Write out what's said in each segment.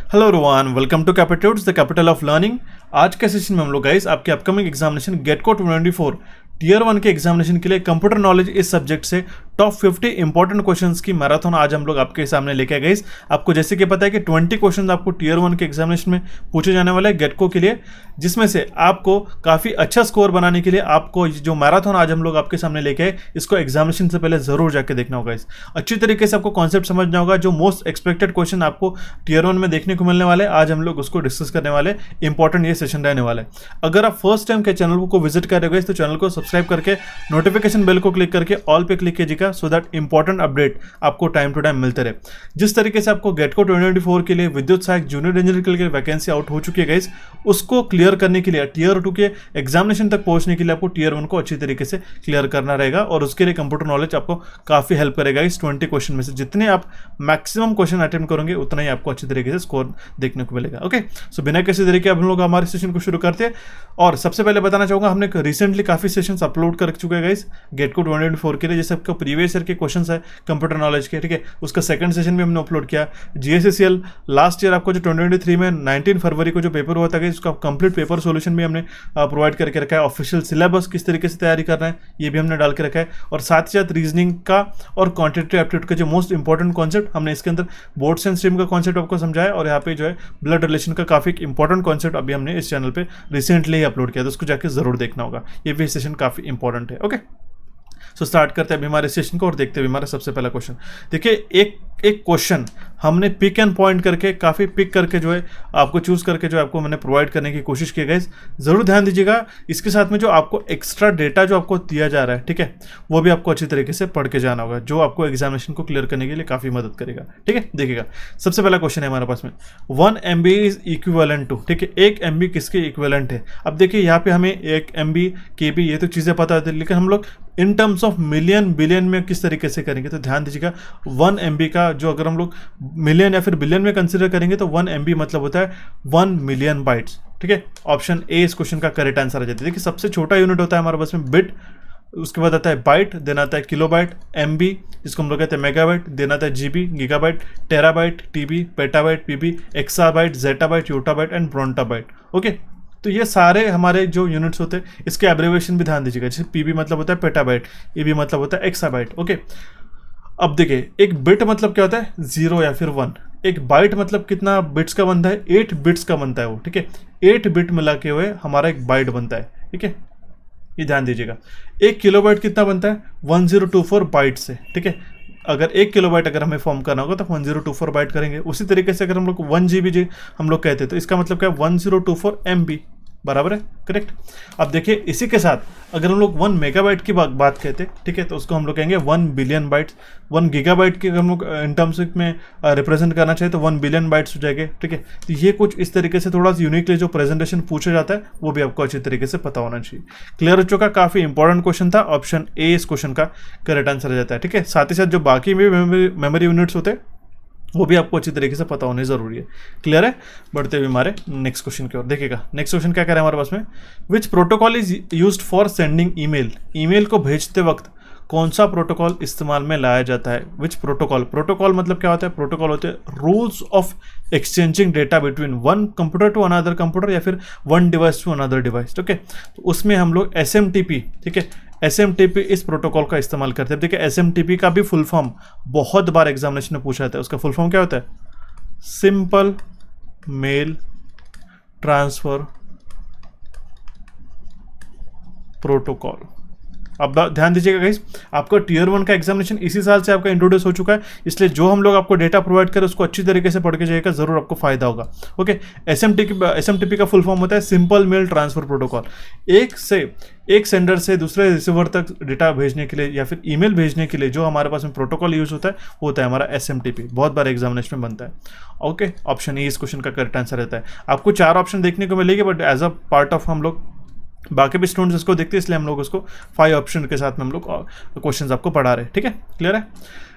Hello Rowan, welcome to Capitudes the capital of learning. आज के session में हम लोग गाइस आपके अपकमिंग एग्जामिनेशन गेट को 2024 टीयर 1 के एग्जामिनेशन के लिए कंप्यूटर नॉलेज इस सब्जेक्ट से टॉप 50 इंपॉर्टेंट क्वेश्चंस की मैराथन आज हम लोग आपके सामने लेके गए। आपको जैसे कि पता है कि 20 क्वेश्चंस आपको टीयर 1 के एग्जामिनेशन में पूछे जाने वाले हैं गेट को के लिए, जिसमें से आपको काफ़ी अच्छा स्कोर बनाने के लिए आपको जो मैराथन आज हम लोग आपके सामने लेके आए इसको एग्जामिनेशन से पहले जरूर जाके देखना होगा। इस अच्छी तरीके से आपको कॉन्सेप्ट समझना होगा। जो मोस्ट एक्सपेक्टेड क्वेश्चन आपको टीयर 1 में देखने को मिलने वाले आज हम लोग उसको डिस्कस करने वाले। इंपॉर्टेंट ये सेशन रहने वाला है। अगर आप फर्स्ट टाइम के चैनल को विजिट कर रहे हो तो चैनल को सब्सक्राइब करके नोटिफिकेशन बेल को क्लिक करके ऑल पे क्लिक कीजिएगा, सो दैट इंपॉर्टेंट अपडेट आपको टाइम टू टाइम मिलते रहे। जिस तरीके से आपको गेट को 2024 के लिए विद्युत सहायक जूनियर इंजीनियर के लिए वैकेंसी आउट हो चुकी है गाइस, उसको क्लियर करने के लिए टीयर 2 के एग्जामिनेशन तक पहुंचने के लिए आपको टीयर 1 को अच्छी तरीके से क्लियर करना रहेगा और उसके लिए कंप्यूटर नॉलेज आपको काफी हेल्प करेगा। इस 20 क्वेश्चन में से जितने आप मैक्सिमम क्वेश्चन अटेम्प्ट करोगे उतना ही आपको अच्छी तरीके से स्कोर देखने को मिलेगा। ओके, सो बिना किसी तरीके हम लोग हमारे सेशन को शुरू करते हैं। और सबसे पहले बताना चाहूंगा, हमने रिसेंटली काफी सेशंस अपलोड कर चुके हैं गाइस गेट को 2024 के लिए। जैसे आपका प्रीवियस ईयर के क्वेश्चंस है कंप्यूटर नॉलेज के, ठीक है, उसका सेकंड सेशन भी हमने अपलोड किया। जीएसएससीएल लास्ट ईयर आपको जो 2023 में 19 फरवरी को जो पेपर हुआ था गाइस, उसका कंप्लीट पेपर सॉल्यूशन भी हमने प्रोवाइड करके रखा है। ऑफिशियल सिलेबस किस तरीके से तैयारी कर रहे हैं ये भी हमने डाल के रखा है, और साथ ही साथ रीजनिंग का और क्वांटिटेटिव एप्टीट्यूड का जो मोस्ट इंपॉर्टेंट कॉन्सेप्ट हमने इसके अंदर बोर्ड्स एंड स्ट्रीम का कॉन्सेप्ट आपको समझाया, और यहाँ पे जो है ब्लड रिलेशन का काफी इंपॉर्टेंट कॉन्सेप्ट अभी हमने इस चैनल पे रिसेंटली ही अपलोड किया, तो उसको जाके जरूर देखना होगा। ये भी सेशन काफी इंपॉर्टेंट है। ओके, सो स्टार्ट करते हैं अभी हमारे सेशन को और देखते हैं हमारा सबसे पहला क्वेश्चन। देखिए, एक क्वेश्चन हमने पिक एंड पॉइंट करके काफ़ी पिक करके जो है आपको चूज करके जो आपको मैंने प्रोवाइड करने की कोशिश की गई। जरूर ध्यान दीजिएगा, इसके साथ में जो आपको एक्स्ट्रा डेटा जो आपको दिया जा रहा है, ठीक है, वो भी आपको अच्छी तरीके से पढ़ के जाना होगा, जो आपको एग्जामिनेशन को क्लियर करने के लिए काफ़ी मदद करेगा। ठीक है, देखिएगा सबसे पहला क्वेश्चन है हमारे पास में 1 MB इज इक्विवेलेंट टू, ठीक है, 1 MB किसके इक्विवेलेंट है। अब देखिए यहाँ पे हमें 1 MB KB ये तो चीज़ें पता होती है, लेकिन हम लोग in terms of million billion में किस तरीके से करेंगे, तो ध्यान दीजिएगा 1 MB का जो अगर हम लोग मिलियन या फिर बिलियन में कंसीडर करेंगे तो 1 MB मतलब होता है 1 मिलियन बाइट्स। ठीक है, ऑप्शन ए इस क्वेश्चन का करेक्ट आंसर आ जाता है। देखिए सबसे छोटा यूनिट होता है हमारे पास में बिट, उसके बाद आता है बाइट, देन आता है किलोबाइट, MB जिसको हम लोग कहते हैं मेगाबाइट, देन आता है GB gigabyte, terabyte TB, petabyte PB, exabyte, zettabyte, yottabyte and brontobyte. Okay, तो ये सारे हमारे जो यूनिट्स होते हैं इसके एब्रिविएशन भी ध्यान दीजिएगा। जैसे PB मतलब होता है पेटाबाइट, EB मतलब होता है एक्साबाइट। ओके, अब देखिए एक बिट मतलब क्या होता है 0 या फिर 1, एक बाइट मतलब कितना बिट्स का बनता है 8 बिट्स का बनता है वो, ठीक है, 8 बिट मिला के हुए हमारा एक बाइट बनता है। ठीक है, ये ध्यान दीजिएगा। 1 किलोबाइट कितना बनता है 1024 बाइट से। ठीक है, अगर 1 किलोबाइट अगर हमें फॉर्म करना होगा तो 1024 बाइट करेंगे। उसी तरीके से अगर हम लोग 1 GB हम लोग कहते हैं तो इसका मतलब क्या है 1024 MB, बराबर है, करेक्ट। अब देखिए इसी के साथ अगर हम लोग 1 मेगाबाइट की बात कहते हैं, ठीक है, तो उसको हम लोग कहेंगे 1 बिलियन बाइट्स। 1 गीगाबाइट की हम लोग इन टर्म्स में रिप्रेजेंट करना चाहिए तो 1 बिलियन बाइट्स हो जाएंगे। ठीक है, तो ये कुछ इस तरीके से थोड़ा सा यूनिकली जो प्रेजेंटेशन पूछा जाता है वो भी आपको अच्छी तरीके से पता होना चाहिए। क्लियर हो चुका, काफी इंपॉर्टेंट क्वेश्चन था, ऑप्शन ए इस क्वेश्चन का करेक्ट आंसर आ जाता है। ठीक है, साथ ही साथ जो बाकी भी मेमोरी यूनिट्स होते हैं वो भी आपको अच्छी तरीके से पता होने जरूरी है। क्लियर है, बढ़ते हुए हमारे नेक्स्ट क्वेश्चन की ओर देखिएगा। नेक्स्ट क्वेश्चन क्या कह रहा है हमारे पास में, विच protocol is used for sending email. Email को भेजते वक्त कौन सा प्रोटोकॉल इस्तेमाल में लाया जाता है। विच प्रोटोकॉल मतलब क्या होता है, प्रोटोकॉल होते हैं rules of exchanging data between one computer to another computer या फिर one device to another device. Okay, तो उसमें हम लोग SMTP, ठीक है, SMTP इस प्रोटोकॉल का इस्तेमाल करते हैं। देखिए SMTP का भी फुल फॉर्म बहुत बार एग्जामिनेशन में पूछा जाता है, उसका फुल फॉर्म क्या होता है, सिंपल मेल ट्रांसफर प्रोटोकॉल। अब ध्यान दीजिएगा गाइस, आपका टीयर 1 का एग्जामिनेशन इसी साल से आपका इंट्रोड्यूस हो चुका है, इसलिए जो हम लोग आपको डेटा प्रोवाइड करें उसको अच्छी तरीके से पढ़ के जाइएगा, जरूर आपको फायदा होगा। ओके, SMTP का फुल फॉर्म होता है सिंपल मेल ट्रांसफर प्रोटोकॉल। एक सेंडर से दूसरे रिसीवर तक डेटा भेजने के लिए या फिर ईमेल भेजने के लिए जो हमारे पास में प्रोटोकॉल यूज होता है वो होता है हमारा SMTP। बहुत बार एग्जामिनेशन में बनता है। ओके, ऑप्शन ए इस क्वेश्चन का करेक्ट आंसर रहता है। आपको 4 ऑप्शन देखने को मिलेगी, but as a part of हम लोग बाकी भी स्टूडेंट्स इसको देखते हैं, इसलिए हम लोग उसको 5 ऑप्शन के साथ में हम लोग क्वेश्चंस आपको पढ़ा रहे हैं। ठीक है, क्लियर है।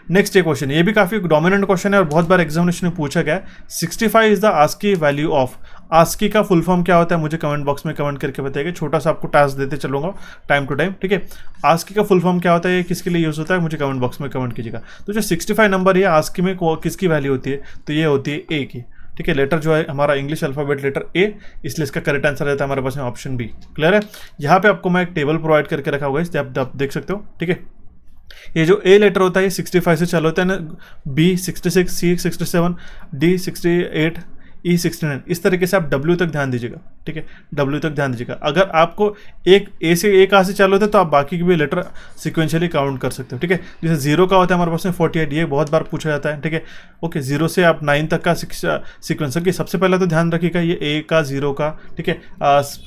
नेक्स्ट ये क्वेश्चन, ये भी काफी डोमिनेंट क्वेश्चन है और बहुत बार एग्जामिनेशन में पूछा गया है। 65 is the ASCII value of. ASCII का फुल फॉर्म क्या होता है मुझे कमेंट बॉक्स में कमेंट करके बताइएगा, छोटा सा आपको टास्क देते चलूंगा टाइम टू टाइम। ठीक है, आस्की का फुल फॉर्म क्या होता है, ये किसके लिए यूज होता है, मुझे कमेंट बॉक्स में कमेंट कीजिएगा। तो जो 65 नंबर है आस्की में किसकी वैल्यू होती है, तो ये होती है ए की। ठीक है, लेटर जो है हमारा इंग्लिश अल्फ़ाबेट लेटर ए, इसलिए इसका करेक्ट आंसर रहता है हमारे पास में ऑप्शन बी। क्लियर है। यहाँ पे आपको मैं एक टेबल प्रोवाइड करके रखा होगा, इससे आप देख सकते हो। ठीक है, ये जो ए लेटर होता है ये 65 से चालू होता है ना, बी 66, सी 67, डी 68, ई 69, इस तरीके से आप डब्ल्यू तक ध्यान दीजिएगा। ठीक है, डब्ल्यू तक ध्यान दीजिएगा। अगर आपको एक ए से ए कहाँ से चालू होता है तो आप बाकी के भी लेटर सिक्वेंशियली काउंट कर सकते हो। ठीक है, जैसे जीरो का होता है हमारे पास में 48, ये बहुत बार पूछा जाता है। ठीक है, ओके, जीरो से आप 9 तक का सिक्वेंस की सबसे पहले तो ध्यान रखिएगा ये ए का, जीरो का। ठीक है,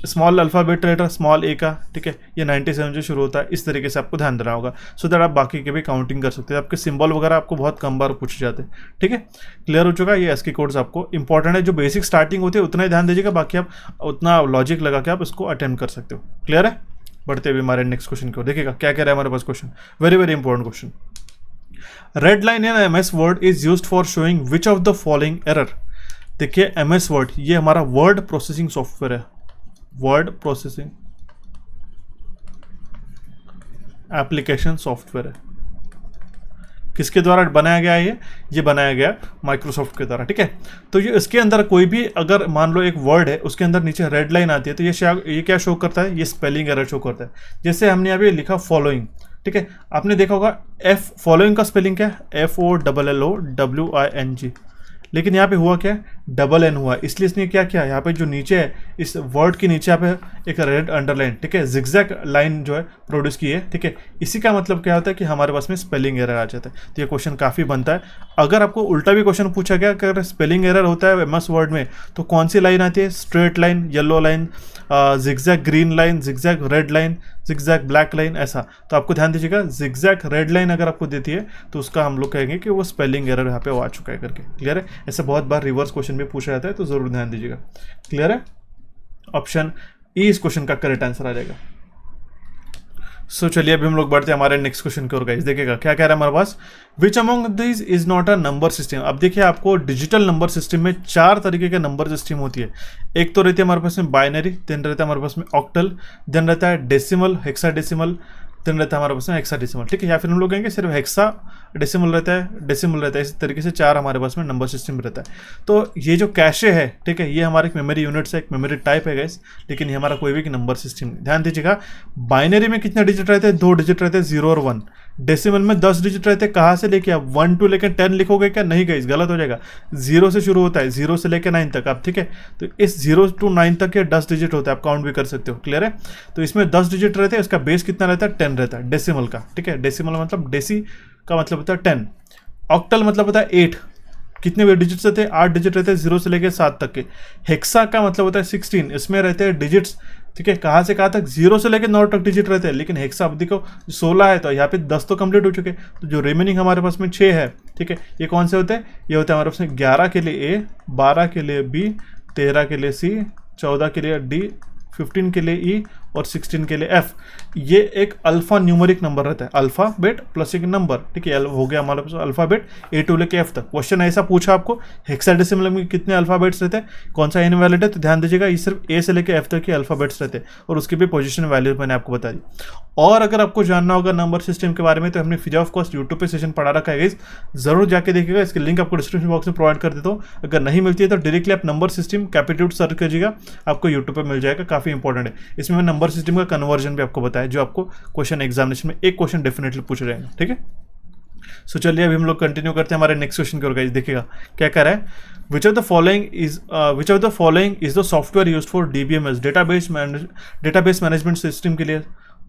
स्मॉल अल्फ़ाबेट लेटर स्मॉल ए का। ठीक है, ये 97 से शुरू होता है, इस तरीके से आपको ध्यान देना होगा, सो दैट आप बाकी के भी काउंटिंग कर सकते हैं। आपके सिंबल वगैरह आपको बहुत कम बार पूछे जाते हैं। ठीक है, क्लियर हो चुका है। ये एसकी कोड्स आपको इंपॉर्टेंट है, जो बेसिक स्टार्टिंग होती है उतना ही ध्यान दीजिएगा, बाकी आप उतना लॉजिक लगा के आप इसको अटेम्प्ट कर सकते हो। क्लियर है। बढ़ते हुए हमारे नेक्स्ट क्वेश्चन की ओर देखिएगा क्या कह रहा है हमारे पास question, very very important question. Red line in MS Word is used for showing which of the following error. देखिए एमएस वर्ड ये हमारा वर्ड प्रोसेसिंग सॉफ्टवेयर है, वर्ड प्रोसेसिंग एप्लीकेशन सॉफ्टवेयर है। किसके द्वारा बनाया गया है ये बनाया गया माइक्रोसॉफ्ट के द्वारा। ठीक है, तो ये इसके अंदर कोई भी अगर मान लो एक वर्ड है, उसके अंदर नीचे रेड लाइन आती है, तो ये क्या शो करता है, ये स्पेलिंग एरर शो करता है। जैसे हमने अभी लिखा फॉलोइंग। ठीक है, आपने देखा होगा एफ, फॉलोइंग का स्पेलिंग क्या है, FOLLOWING, लेकिन यहाँ पे हुआ क्या है, डबल एन हुआ, इसलिए इसने क्या किया, यहाँ पे जो नीचे है इस वर्ड के नीचे यहाँ पे एक रेड अंडरलाइन, ठीक है, जिगजैग लाइन जो है प्रोड्यूस की है। ठीक है, इसी का मतलब क्या होता है कि हमारे पास में स्पेलिंग एरर आ जाता है। तो ये क्वेश्चन काफ़ी बनता है। अगर आपको उल्टा भी क्वेश्चन पूछा गया कि अगर स्पेलिंग एरर होता है एमएस वर्ड में तो कौन सी लाइन आती है, straight line, yellow line, zigzag green line, zigzag red line, zigzag black line, ऐसा। तो आपको ध्यान दीजिएगा, जिगजैग रेड लाइन अगर आपको देती है तो उसका हम लोग कहेंगे कि वो स्पेलिंग एरर यहाँ पे आ चुका है करके। क्लियर है। ऐसे बहुत बार रिवर्स क्वेश्चन भी पूछा जाता है, तो जरूर ध्यान दीजिएगा। क्लियर है। ऑप्शन ई इस क्वेश्चन का करेक्ट आंसर आ जाएगा। सो चलिए अभी हम लोग बढ़ते हैं हमारे नेक्स्ट क्वेश्चन की ओर। गाइस देखिएगा क्या कह रहा है हमारे पास, which among this is not a number system. अब देखिए आपको डिजिटल नंबर सिस्टम में 4 तरीके के नंबर सिस्टम होती है। एक तो रहती है हमारे पास में बाइनरी, देन रहता है हमारे पास में ऑक्टल, देन रहता है डेसिमल, हेक्साडेसिमल, देन रहता है हमारे पास में हेक्साडेसिमल। ठीक है, या फिर हम लोग कहेंगे सिर्फ हेक्सा डेसिमल रहता है, डेसिमल रहता है। इस तरीके से 4 हमारे पास में नंबर सिस्टम रहता है। तो ये जो कैशे है, ठीक है, ये हमारे एक मेमोरी यूनिट्स है, एक मेमोरी टाइप है गाइस, लेकिन ये हमारा कोई भी नंबर सिस्टम नहीं। ध्यान दीजिएगा, बाइनरी में कितने डिजिट रहते हैं, 2 डिजिट रहते हैं, 0 और 1। डेसिमल में 10 डिजिट रहते हैं। कहाँ से लेके आप 1 to लेकर 10 लिखोगे क्या, नहीं गाइस, गलत हो जाएगा। 0 से शुरू होता है, 0 से लेकर 9 तक आप। ठीक है, तो इस 0 to 9 तक के 10 डिजिट होता है, आप काउंट भी कर सकते हो। क्लियर है। तो इसमें 10 डिजिट रहते हैं, इसका बेस कितना रहता है, 10 रहता है डेसिमल का। ठीक है, डेसिमल मतलब डेसी का मतलब होता है 10, ऑक्टल मतलब होता है 8। कितने भी डिजिट्स रहते हैं, 8 डिजिट रहते हैं 0 से लेकर 7 तक के। हेक्सा का मतलब होता है 16, इसमें रहते हैं डिजिट्स, ठीक है, कहाँ से कहाँ तक, 0 से लेकर 9 तक डिजिट रहते हैं। लेकिन हेक्सा अब देखो 16 है, तो यहाँ पे 10 तो कंप्लीट हो चुके, तो जो रिमेनिंग हमारे पास में 6 है। ठीक है, ये कौन से होते हैं, ये होते हैं हमारे पास में 11 के लिए ए, 12 के लिए बी, 13 के लिए सी, 14 के लिए डी, 15 के लिए ई और 16 के लिए एफ। ये एक अल्फा न्यूमरिक नंबर रहता है, अल्फाबेट प्लस एक नंबर। ठीक है, हो गया हमारे पास अल्फाबेट ए टू लेके एफ तक। क्वेश्चन ऐसा पूछा आपको, हेक्साडेसिमल में कितने अल्फाबेट्स रहते हैं, कौन सा इनवैलिड है, तो ध्यान दीजिएगा ये सिर्फ ए से लेके एफ तक के अल्फाबेट्स रहते हैं, और उसकी भी पोजीशन वैल्यू मैंने आपको बता दी। और अगर आपको जानना होगा नंबर सिस्टम के बारे में, तो हमने फ्री ऑफ कॉस्ट यूट्यूब पे सेशन पढ़ा रखा है, जरूर जाके देखिएगा। इसकी लिंक आपको डिस्क्रिप्शन बॉक्स में प्रोवाइड कर देता हूँ। अगर नहीं मिलती है तो डायरेक्टली आप नंबर सिस्टम कैपिट्यूड सर्च कीजिएगा, आपको यूट्यूब पर मिल जाएगा, काफी इंपॉर्टेंट है। इसमें मैं नंबर सिस्टम का कन्वर्जन भी आपको बताया, जो आपको क्वेश्चन एग्जामिनेशन में एक क्वेश्चन डेफिनेटली पूछ रहे हैं। ठीक है, सो चलिए अभी हम लोग कंटिन्यू करते हैं हमारे नेक्स्ट क्वेश्चन की ओर। गाइस देखिएगा क्या कह रहा है, which of the following is the software used for DBMS, database management system के लिए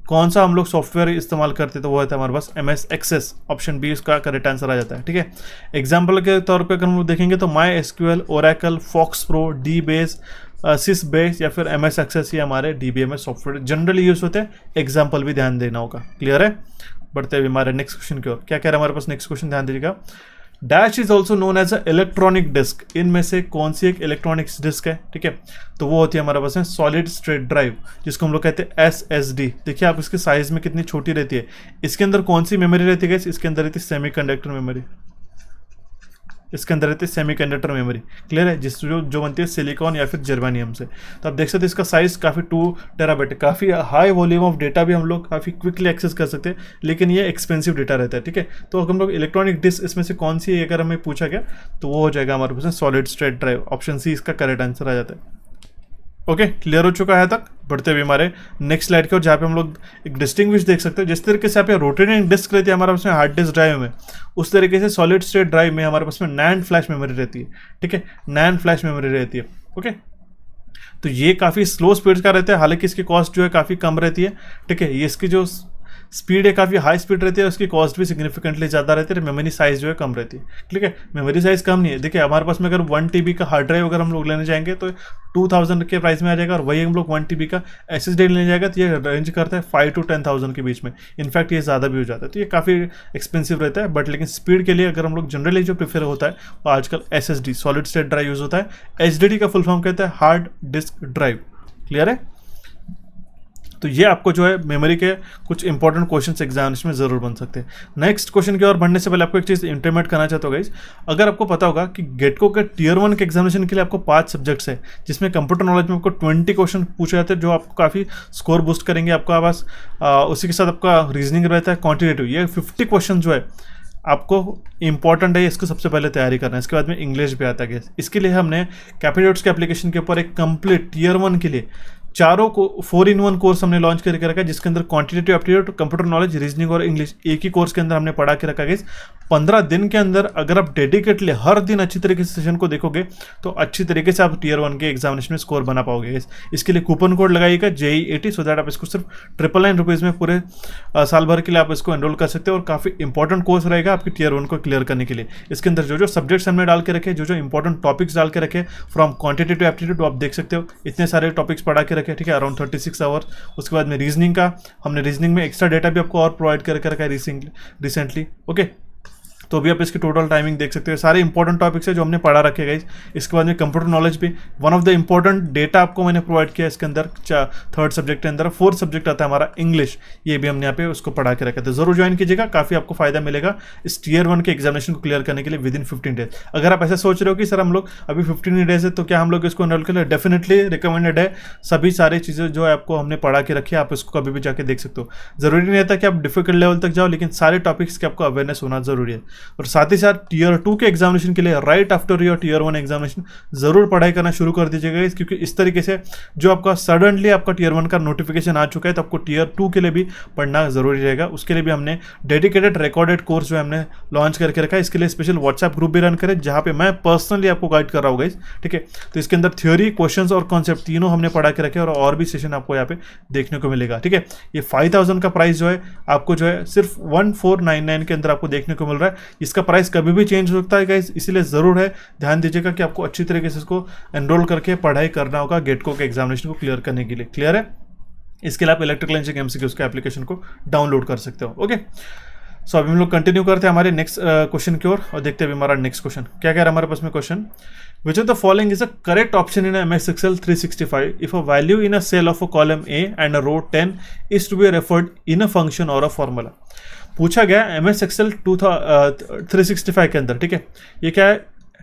कौन सा हम लोग सॉफ्टवेयर इस्तेमाल करते हैं, तो वो होता है हमारे पास MS एक्सेस। ऑप्शन बी इसका करेक्ट आंसर आ जाता है। ठीक है, एग्जाम्पल के तौर पे अगर हम लोग देखेंगे तो MySQL, Oracle, FoxPro, DBase, Sybase या फिर MS एक्सेस, ये हमारे DBMS सॉफ्टवेयर जनरली यूज होते हैं। एग्जाम्पल भी ध्यान देना होगा। क्लियर है। बढ़ते हुए हमारे नेक्स्ट क्वेश्चन की ओर। क्या कह रहा है हमारे पास नेक्स्ट क्वेश्चन, ध्यान दीजिएगा। Dash is also known as a electronic disk, इनमें से कौन सी एक इलेक्ट्रॉनिक डिस्क है, ठीक है, तो वो होती है हमारे पास में सॉलिड स्टेट ड्राइव, जिसको हम लोग कहते हैं SSD। देखिए आप इसके साइज में कितनी छोटी रहती है। इसके अंदर कौन सी मेमोरी रहती है, इसके अंदर रहती है सेमीकंडक्टर मेमोरी। इसके अंदर रहती है सेमीकंडक्टर मेमोरी। क्लियर है, जिस जो बनती है सिलिकॉन या फिर जर्मेनियम से। तो आप देख सकते हैं इसका साइज काफ़ी 2 टेराबाइट है, काफ़ी हाई वॉल्यूम ऑफ डेटा भी हम लोग काफ़ी क्विकली एक्सेस कर सकते हैं, लेकिन ये एक्सपेंसिव डेटा रहता है। ठीक है, तो हम लोग इलेक्ट्रॉनिक डिस्क इसमें से कौन सी अगर हमें पूछा गया तो वो हो जाएगा हमारे पास solid state drive. Option C इसका करेक्ट आंसर आ जाता है। ओके, क्लियर हो चुका है तक। बढ़ते हुए हमारे नेक्स्ट स्लाइड के, और जहाँ पे हम लोग एक डिस्टिंग्विश देख सकते हैं, जिस तरीके से यहाँ पे रोटेटिंग डिस्क रहती है हमारे पास में हार्ड डिस्क ड्राइव में, उस तरीके से सॉलिड स्टेट ड्राइव में हमारे पास में नैंड फ्लैश मेमोरी रहती है। ठीक है, नैंड फ्लैश मेमोरी रहती है। ओके, तो ये काफ़ी स्लो स्पीड का रहता है, हालांकि इसकी कॉस्ट जो है काफ़ी कम रहती है। ठीक है, ये इसकी जो स्पीड है काफ़ी हाई स्पीड रहती है, उसकी कॉस्ट भी सिग्निफिकेंटली ज़्यादा रहती है, मेमोरी साइज जो है कम रहती है। ठीक है, मेमोरी साइज कम नहीं है। देखिए हमारे पास में अगर 1 TB का हार्ड ड्राइव अगर हम लोग लेने जाएंगे तो 2000 के प्राइस में आ जाएगा, और वही हम लोग 1 TB का SSD लेने जाएगा तो ये रेंज करता है 5 to 10,000 के बीच में। इनफैक्ट ये ज़्यादा भी हो जाता है, तो ये काफ़ी एक्सपेंसिव रहता है। बट लेकिन स्पीड के लिए अगर हम लोग जनरली जो प्रीफर होता है वो आजकल SSD solid state drive use होता है। HDD का फुल फॉर्म कहता है हार्ड डिस्क ड्राइव। क्लियर है, तो ये आपको जो है मेमोरी के कुछ इंपॉर्टेंट क्वेश्चंस एग्जाम्स में जरूर बन सकते हैं। नेक्स्ट क्वेश्चन की ओर बढ़ने से पहले आपको एक चीज़ इंटीमेट करना चाहता हूँ गाइस, अगर आपको पता होगा कि गेटको के टियर 1 के एग्जामिनेशन के लिए आपको 5 सब्जेक्ट्स है, जिसमें कंप्यूटर नॉलेज में आपको 20 क्वेश्चन पूछे जाते हैं, जो आपको काफ़ी स्कोर बूस्ट करेंगे आपका पास। उसी के साथ आपका रीजनिंग रहता है, क्वान्टिटेटिव। ये 50 क्वेश्चन जो है आपको इंपॉर्टेंट है, इसको सबसे पहले तैयारी करना है। इसके बाद में इंग्लिश भी आता है। इसके लिए हमने कैपेटिट्यूड्स के एप्लीकेशन के ऊपर एक कंप्लीट टियर 1 के लिए चारों को 4-in-1 कोर्स हमने लॉन्च करके रखा है, जिसके अंदर quantitative aptitude, computer knowledge, reasoning और इंग्लिश एक ही कोर्स के अंदर हमने पढ़ा के रखा है। 15 दिन के अंदर अगर आप डेडिकेटली हर दिन अच्छी तरीके से सेशन को देखोगे तो अच्छी तरीके से आप टियर 1 के एग्जामिनेशन में स्कोर बना पाओगे। इसके लिए कूपन कोड लगाइएगा JEE80, सो दैट आप इसको सिर्फ 999 रुपीज़ में पूरे साल भर के लिए आप इसको एनरोल कर सकते हो, और काफ़ी इंपॉर्टेंट कोर्स रहेगा आपके टियर 1 को क्लियर करने के लिए। इसके अंदर जो जो सब्जेक्ट्स हमने डाल के रखे, जो जो इंपॉर्टेंट टॉपिक्स डाल के रखे फ्रॉम क्वांटिटेटिव एप्टीट्यूड, आप देख सकते हो इतने सारे टॉपिक्स पढ़ा के रखे। ठीक है, अराउंड 36 आवर्स। उसके बाद में रीजनिंग का हमने रीजनिंग में एक्स्ट्रा डेटा भी आपको और प्रोवाइड करके रखा है रिसेंटली। ओके, तो भी आप इसकी टोटल टाइमिंग देख सकते हो। सारे इंपॉर्टेंट टॉपिक्स है जो हमने पढ़ा रखे गाइस। इसके बाद में कंप्यूटर नॉलेज भी one of the important data आपको मैंने प्रोवाइड किया इसके अंदर। 3rd सब्जेक्ट के अंदर 4th सब्जेक्ट आता है हमारा इंग्लिश, ये भी हमने यहाँ पे उसको पढ़ा के रखा था। जरूर ज्वाइन कीजिएगा, काफ़ी आपको फायदा मिलेगा इस टियर 1 के एग्जामिनेशन को क्लियर करने के लिए विद इन 15 डेज। अगर आप ऐसा सोच रहे हो कि सर हम लोग अभी 15 डेज है तो क्या हम लोग इसको एनरोल कर ले, डेफिनेटली रिकमेंडेड है। सभी सारी चीज़ें जो है आपको हमने पढ़ा के रखी है, आप इसको कभी भी जाके देख सकते हो। जरूरी नहीं रहता कि आप डिफिकल्ट लेवल तक जाओ, लेकिन सारे टॉपिक्स के आपको अवेयरनेस होना जरूरी है। और साथ ही साथ टियर 2 के एग्जामिनेशन के लिए right after your tier 1 examination जरूर पढ़ाई करना शुरू कर दीजिएगा, क्योंकि इस तरीके से जो आपका सडनली आपका टियर 1 का नोटिफिकेशन आ चुका है तो आपको टियर 2 के लिए भी पढ़ना जरूरी रहेगा। उसके लिए भी हमने डेडिकेटेड रिकॉर्डेड कोर्स जो है हमने लॉन्च करके रखा है। इसके लिए स्पेशल व्हाट्सएप ग्रुप भी रन करें, जहां पे मैं पर्सनली आपको गाइड कर रहा हूँ गाइस। ठीक है, तो इसके अंदर थ्योरी, क्वेश्चंस और कॉन्सेप्ट तीनों हमने पढ़ा के रखे, और भी सेशन आपको यहाँ पे देखने को मिलेगा। ठीक है, ये 5000 का प्राइस जो है आपको जो है सिर्फ 1499 के अंदर आपको देखने को मिल रहा है। इसका प्राइस कभी भी चेंज हो सकता है गाइस, इसलिए जरूर है ध्यान दीजिएगा कि आपको अच्छी तरीके से इसको एनरोल करके पढ़ाई करना होगा गेटको के एग्जामिनेशन को क्लियर करने के लिए। क्लियर है, इसके लिए आप इलेक्ट्रिकल इंजीनियरिंग MCQs के एप्लीकेशन को डाउनलोड कर सकते हो। ओके, सो अभी हम लोग कंटिन्यू करते हैं हमारे नेक्स्ट क्वेश्चन की ओर, और देखते हैं हमारा नेक्स्ट क्वेश्चन क्या कह रहा है हमारे पास में question. Which of the following is a correct option in a MS Excel 365 if a value in a cell of a column A and a row 10 is to be referred in a function or a formula? पूछा गया MS Excel 365 के अंदर। ठीक है, ये क्या है?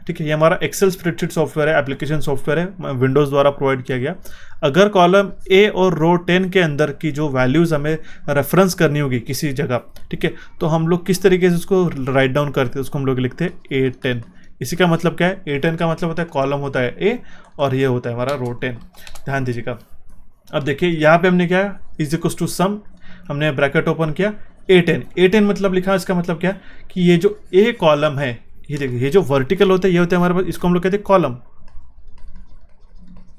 ठीक है, ये हमारा एक्सेल स्प्रेडशीट सॉफ्टवेयर है, एप्लीकेशन सॉफ्टवेयर है, विंडोज़ द्वारा प्रोवाइड किया गया। अगर कॉलम ए और रो 10 के अंदर की जो वैल्यूज़ हमें रेफरेंस करनी होगी किसी जगह, ठीक है, तो हम लोग किस तरीके से उसको राइट डाउन करते हैं, उसको हम लोग लिखते हैं A10। इसी का मतलब क्या है? A10 का मतलब होता है कॉलम होता है A और ये होता है हमारा रो 10। ध्यान दीजिएगा। अब देखिए यहाँ पे हमने क्या इज इक्वल टू सम, हमने ब्रैकेट ओपन किया A10 मतलब लिखा, इसका मतलब क्या कि ये जो A कॉलम है, ये देखिए ये जो वर्टिकल होता है ये होता है हमारे पास, इसको हम लोग कहते हैं कॉलम।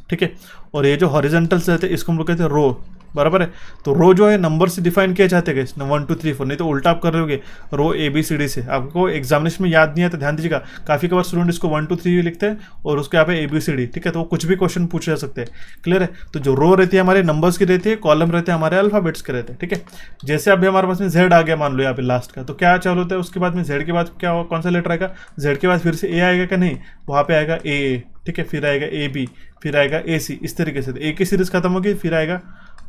ठीक है, और ये जो हॉरिजॉन्टल्स रहते हैं इसको हम लोग कहते हैं रो। बराबर है, तो रो जो है नंबर से डिफाइन किया जाते हैं 1 2 3 4, नहीं तो उल्टा आप कर रहे होगे रो ABCD से। आपको एग्जामिनेशन में याद नहीं है तो ध्यान दीजिएगा, काफ़ी बार स्टूडेंट इसको 1 2 3 लिखते हैं और उसके यहाँ पे ABCD। ठीक है, तो वो कुछ भी क्वेश्चन पूछे जा सकते हैं। क्लियर है, तो जो रो रहती है हमारे नंबर्स की रहती है, कॉलम रहते हैं हमारे अल्फाबेट्स के रहते हैं। ठीक है, जैसे अभी हमारे पास में Z आ गया मान लो यहाँ पे लास्ट का, तो क्या चालू होता है उसके बाद में Z के बाद क्या कौन सा लेटर आएगा? Z के बाद फिर से A आएगा क्या? नहीं, वहाँ पे आएगा AA। ठीक है, फिर आएगा AB, फिर आएगा AC। इस तरीके से A की सीरीज खत्म होगी, फिर आएगा